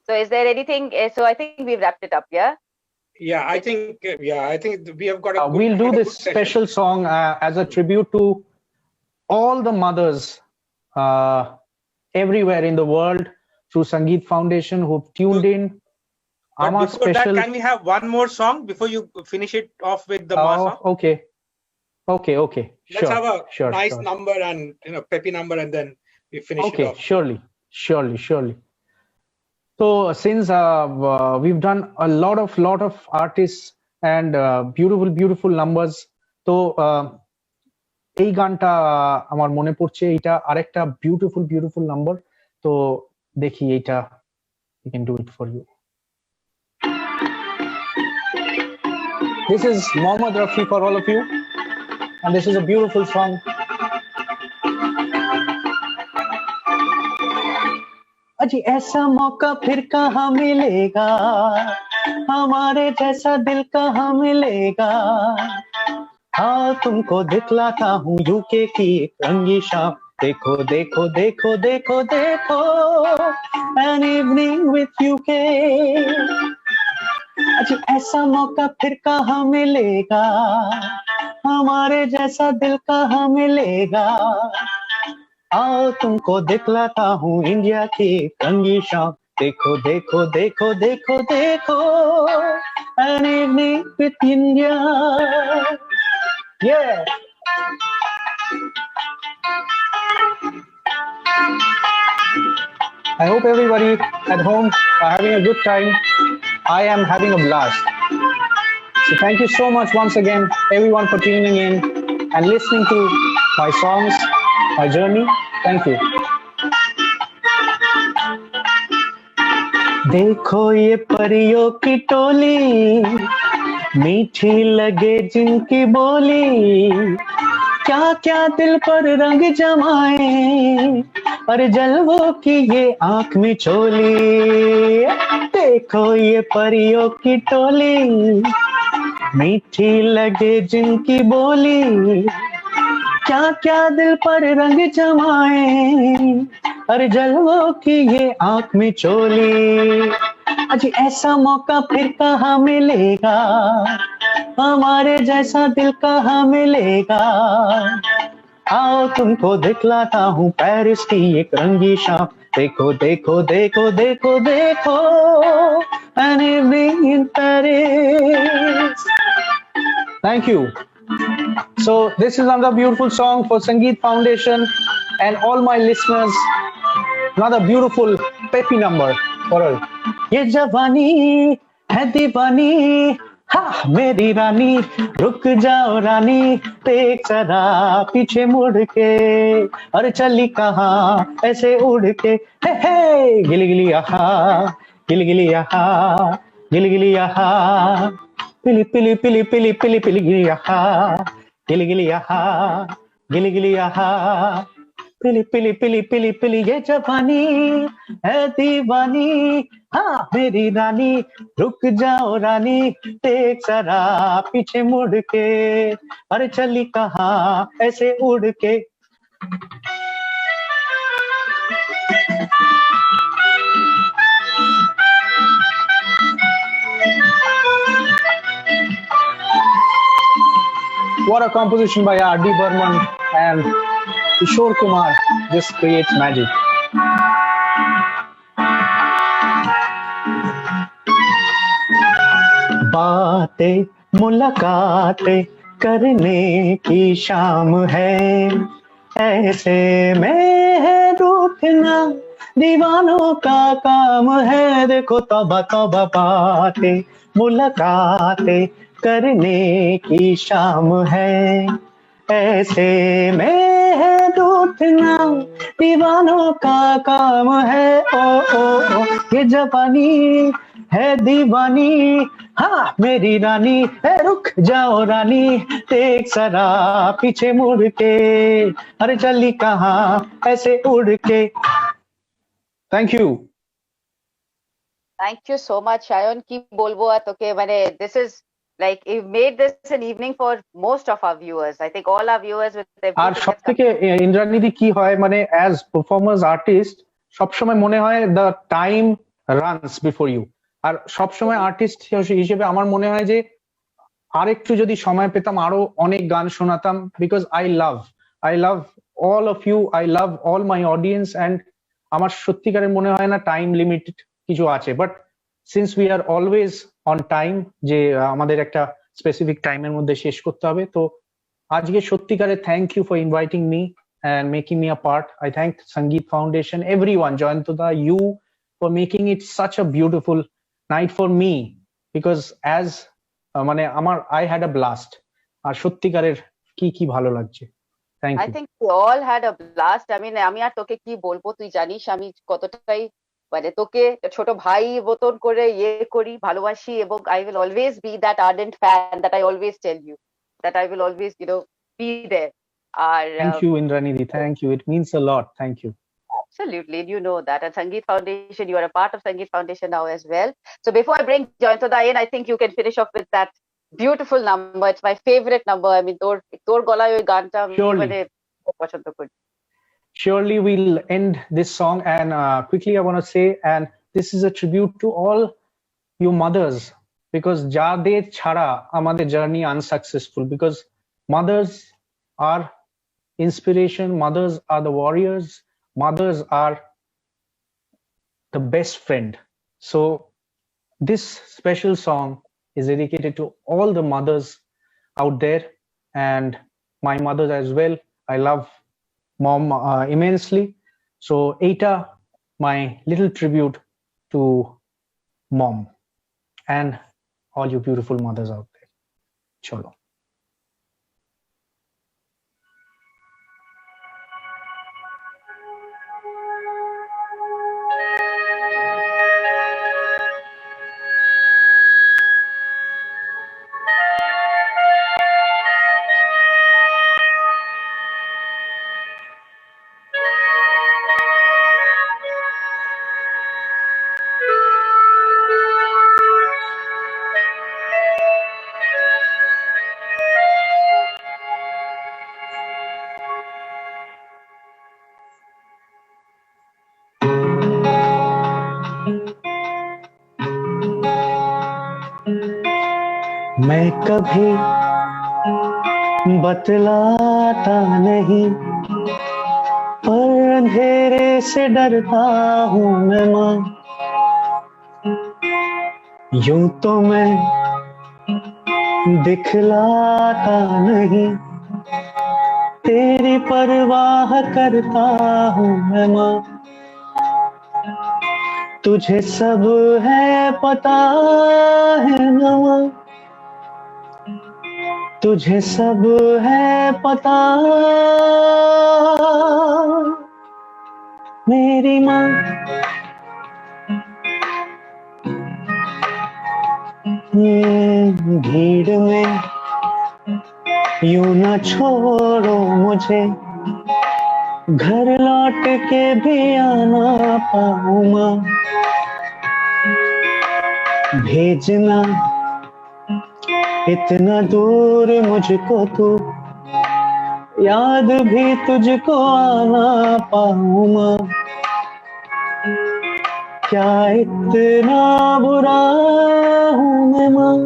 So is there anything, so I think we've wrapped it up, yeah? Yeah, I think we have got a good, we'll do this special song as a tribute to all the mothers everywhere in the world through Sangeet Foundation who've tuned in. But before that, can we have one more song before you finish it off with the Ma song? Okay. Let's have a nice number and peppy number, and then we finish it off. Surely. So since we've done a lot of artists and beautiful numbers. তো এই গানটা আমার মনে পড়ছে, এটা আরেকটা beautiful number. তো দেখি এটা we can do it for you. This is Mohammad Rafi for all of you, and this is a beautiful song. अजी ऐसा मौका फिर कहाँ मिलेगा, हमारे जैसा दिल कहाँ मिलेगा। हाँ तुमको दिखलाता हूँ यूके की एक रंगी शाम, देखो देखो देखो देखो देखो, an evening with UK। अजी ऐसा मौका फिर कहाँ मिलेगा, हमारे जैसा दिल कहाँ मिलेगा। आओ तुमको दिखलाता हूँ इंडिया की रंगी शाम, देखो देखो देखो देखो देखो, an evening with India। Yeah। I hope everybody at home are having a good time. I am having a blast. So thank you so much once again, everyone, for tuning in and listening to my songs, my journey. Thank you. देखो ये परियों की टोली, मीठी लगे जिनकी बोली, क्या क्या दिल पर रंग जमाए, और जलवों की ये आंख में चोली। देखो ये परियों की टोली, मीठी लगे जिनकी बोली, क्या क्या दिल पर रंग जमाए, और जलवों की ये आंख में चोली। अजी ऐसा मौका फिर कहाँ मिलेगा, हमारे जैसा दिल कहाँ मिलेगा। आओ तुमको दिखलाता हूँ पेरिस की एक रंगी शाम, देखो देखो देखो देखो देखो, an evening in Paris। Thank you. So this is another beautiful song for Sangeet Foundation and all my listeners. Another beautiful peppy number for all. ये जवानी है दीवानी, हाँ मेरी रानी, रुक जाओ रानी, देख जरा पीछे मुड़ के, और चली कहाँ ऐसे उड़ के। हे हे गिली गिली आहा, गिली गिली आहा, गिली गिली आहा, पिली पिली पिली पिली पिली पिली गिली आहा, गिली गिली आहा, गिली गिली आहा, पिली पिली पिली पिली पिली। ये जवानी है दीवानी, हाँ मेरी रानी, रुक जाओ रानी, देख जरा पीछे मुड़ के, अरे चली कहाँ ऐसे उड़ के। What a composition by R.D. Burman and Kishore Kumar. This creates magic. बातें मुलाकातें करने की शाम है, ऐसे में है रूठना दीवानों का काम है। देखो तौबा तौबा बातें मुलाकातें करने की शाम है, ऐसे में है रूठना दीवानों का काम है। ओ ओ ओ ये जवानी है दीवानी, हाँ मेरी रानी, है रुक जाओ रानी, देख जरा पीछे मुड़ के, अरे चली कहाँ ऐसे उड़ के। Thank you. Thank you so much, Shayan. কি বলবো আর তোকে, মানে this is like you've made this an evening for most of our viewers. I think all our viewers with everything R that's সবথেকে ইন্দ্রানিধি কি হয়, মানে অ্যাজ পারফরমার্স আর্টিস্ট সবসময় মনে হয় the time runs before you. আর সবসময় আর্টিস্ট হিসেবে আমার মনে হয় যে আরেকটু যদি সময় পেতাম আরো অনেক গান শোনাতাম, because I love all of you, I love all my audience, and আমার সত্যিকারের মনে হয় না টাইম লিমিটেড কিছু আছে। But since we are always on time, যে আমাদের একটা স্পেসিফিক টাইমের মধ্যে শেষ করতে হবে, তো আজকে সত্যিকারে thank you for inviting me and making me a part. I thank Sangeet Foundation, everyone, Jayantudha, you, for making it such a beautiful night for me, because as মানে আমার আই হ্যাড আ ব্লাস্ট, আর সত্যিকারের কি ভালো লাগছে। Thank I you. think we all had a blast. I mean, আমি আর তোকে কি বলবো, তুই জানিস আমি কতটাই মানে তোকে ছোট ভাই মতন করে ইয়ে করি, ভালোবাসি, এবং I will always be that ardent fan that I always tell you that I will always, be there. আর থ্যাংক ইউ ইন্দ্রানীদি, thank you, it means a lot, thank you. absolutely, and you know that. At Sangeet Foundation, you are a part of Sangeet Foundation now as well. So before I bring Joyantoda in, I think you can finish off with that beautiful number. It's my favorite number. I mean, তোর গলায় ওই গানটা আমি Surely. মানে খুব পছন্দ করি। Surely we'll end this song, and quickly I want to say, and this is a tribute to all you mothers, because যাদের ছাড়া আমাদের journey unsuccessful, because mothers are inspiration, mothers are the warriors, mothers are the best friend. So this special song is dedicated to all the mothers out there, and my mothers as well. I love mom immensely. So Eta, my little tribute to mom and all you beautiful mothers out there. Cholo. मैं कभी बतलाता नहीं, पर अंधेरे से डरता हूँ मैं माँ। यूं तो मैं दिखलाता नहीं, तेरी परवाह करता हूँ मैं माँ। तुझे सब है पता है ना माँ, तुझे सब है पता मेरी माँ। भीड़ में यूं न छोड़ो मुझे, घर लौट के भी आना पाऊँ माँ। भेजना इतना दूर मुझको तू, याद भी तुझको आना पाऊँ माँ। क्या इतना बुरा हूँ मैं माँ,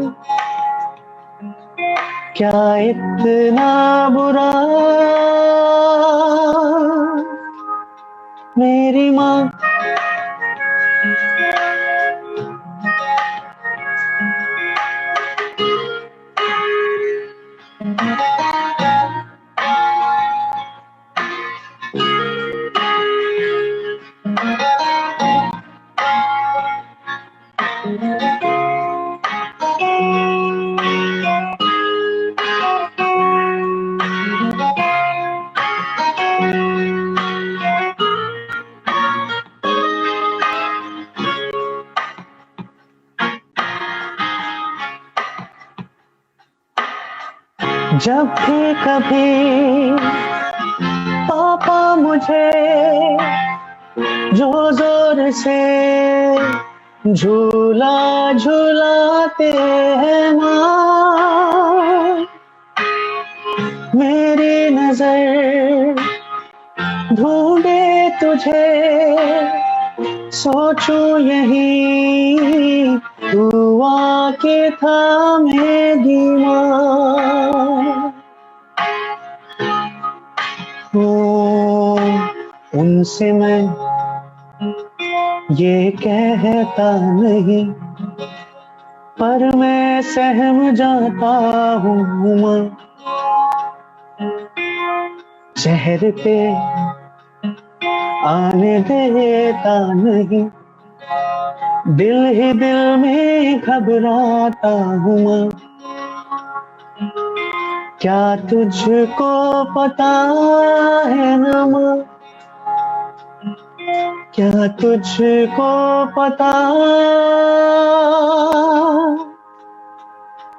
क्या इतना बुरा मेरी माँ। जब भी कभी पापा मुझे जो जोर से झूला झूलाते हैं माँ, मेरी नजर ढूंढे तुझे, सोचूं यही तू आके थामेगी माँ। उनसे मैं ये कहता नहीं, पर मैं सहम जाता हूँ माँ। चेहरे पे आने देता नहीं, दिल ही दिल में घबराता हूँ माँ। क्या तुझको पता है नमा, क्या तुझको पता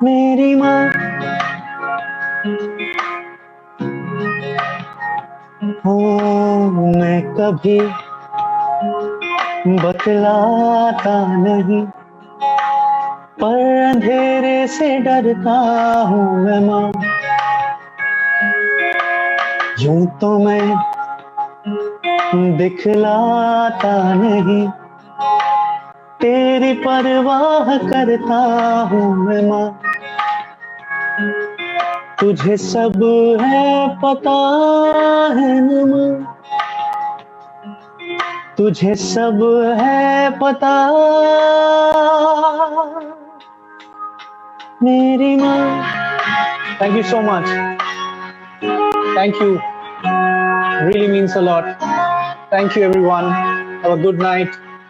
मेरी माँ हूँ मैं कभी बतलाता नहीं, पर अंधेरे से डरता हूँ मैं माँ। यूं तो मैं दिखलाता नहीं, तेरी परवाह करता हूँ मैं माँ। तुझे सब है पता है न माँ, तुझे सब है पता मेरी माँ। Thank you so much. Thank you. Really means a lot. Thank you everyone. Have a good night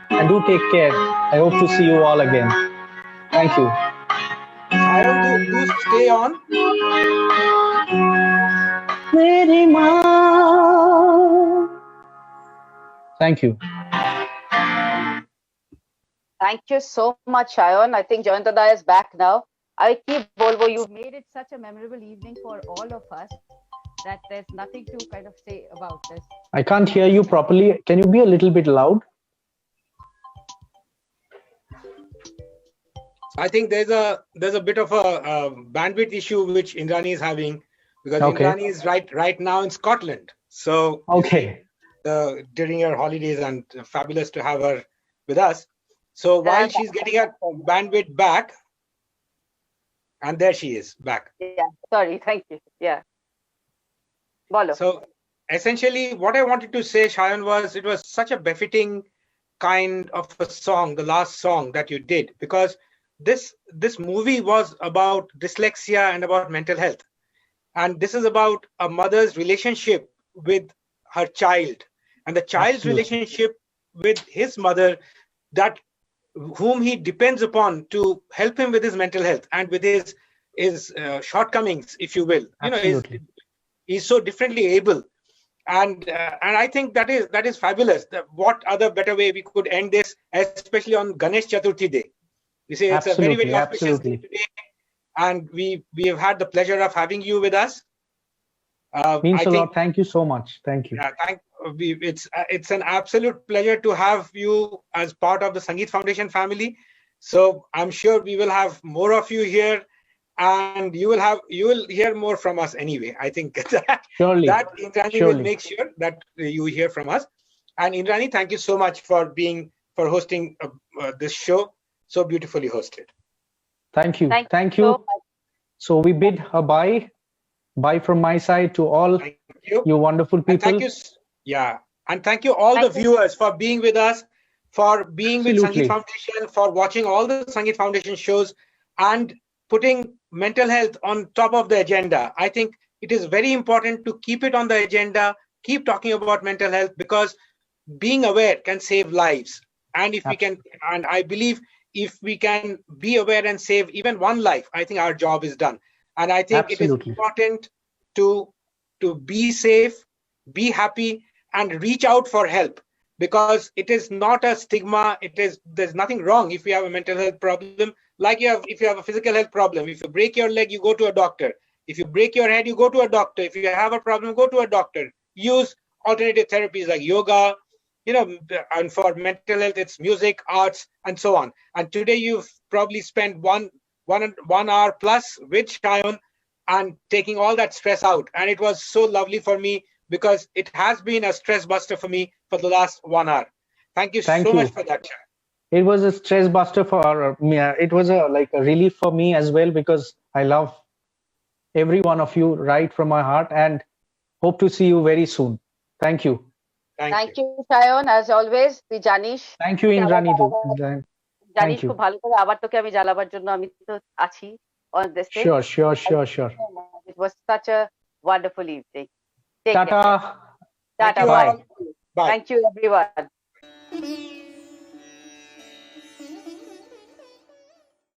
and do take care. I hope to see you all again. Thank you. Sayan, do stay on. मेरी माँ. Thank you. Thank you so much, Shayan. I think Joyantada is back now. I keep Volvo, you've made it such a memorable evening for all of us that there's nothing to kind of say about this. I can't hear you properly. Can you be a little bit loud? I think there's a bit of a bandwidth issue which Indrani is having, because Okay. Indrani is right now in Scotland. So Okay. during her holidays, and fabulous to have her with us. So while she's getting her bandwidth back, and there she is back. Yeah, sorry, thank you. Yeah. Bolo. So essentially what I wanted to say, Shayan, was it was such a befitting kind of a song, the last song that you did, because this movie was about dyslexia and about mental health. And this is about a mother's relationship with her child, and the child's Absolutely. relationship with his mother, that whom he depends upon to help him with his mental health and with his shortcomings, if you will. Absolutely. He's so differently able. And I think that is fabulous. What other better way we could end this, especially on Ganesh Chaturthi Day. You see, it's a very, very auspicious day today, and we have had the pleasure of having you with us. Means a lot. Thank you so much. Thank you. It's an absolute pleasure to have you as part of the Sangeet Foundation family. So I'm sure we will have more of you here, and you will hear more from us anyway. I think Surely. that Indrani will make sure that you hear from us. And Indrani, thank you so much for hosting this show, so beautifully hosted. Thank you. Thank you. So we bid a bye from my side to all you wonderful people. And thank you. Yeah. And thank you all the viewers for being with us, for being with Sangeet Foundation, for watching all the Sangeet Foundation shows and putting mental health on top of the agenda. I think it is very important to keep it on the agenda, keep talking about mental health, because being aware can save lives. And if we can, and I believe if we can be aware and save even one life, I think our job is done. And I think it is important to be safe, be happy, and reach out for help, because it is not a stigma. There's nothing wrong if you have a mental health problem. Like if you have a physical health problem, if you break your leg, you go to a doctor. If you break your head, you go to a doctor. If you have a problem, go to a doctor. Use alternative therapies like yoga, and for mental health, it's music, arts, and so on. And today you've probably spent one hour plus with Shayan and taking all that stress out. And it was so lovely for me, because it has been a stress buster for me for the last 1 hour. Thank you so much for that, Shayan. It was a stress buster for me. It was a relief for me as well, because I love every one of you right from my heart, and hope to see you very soon. Thank you. Thank you, Shayan, as always. তুই জানিস। Thank you, Indrani. জানিস খুব ভালো করে আবার তোকে আমি জ্বালাবার জন্য আমি তো আছি on this day. Sure. It was such a wonderful evening. Tata. Tata. Bye. Thank you, everyone.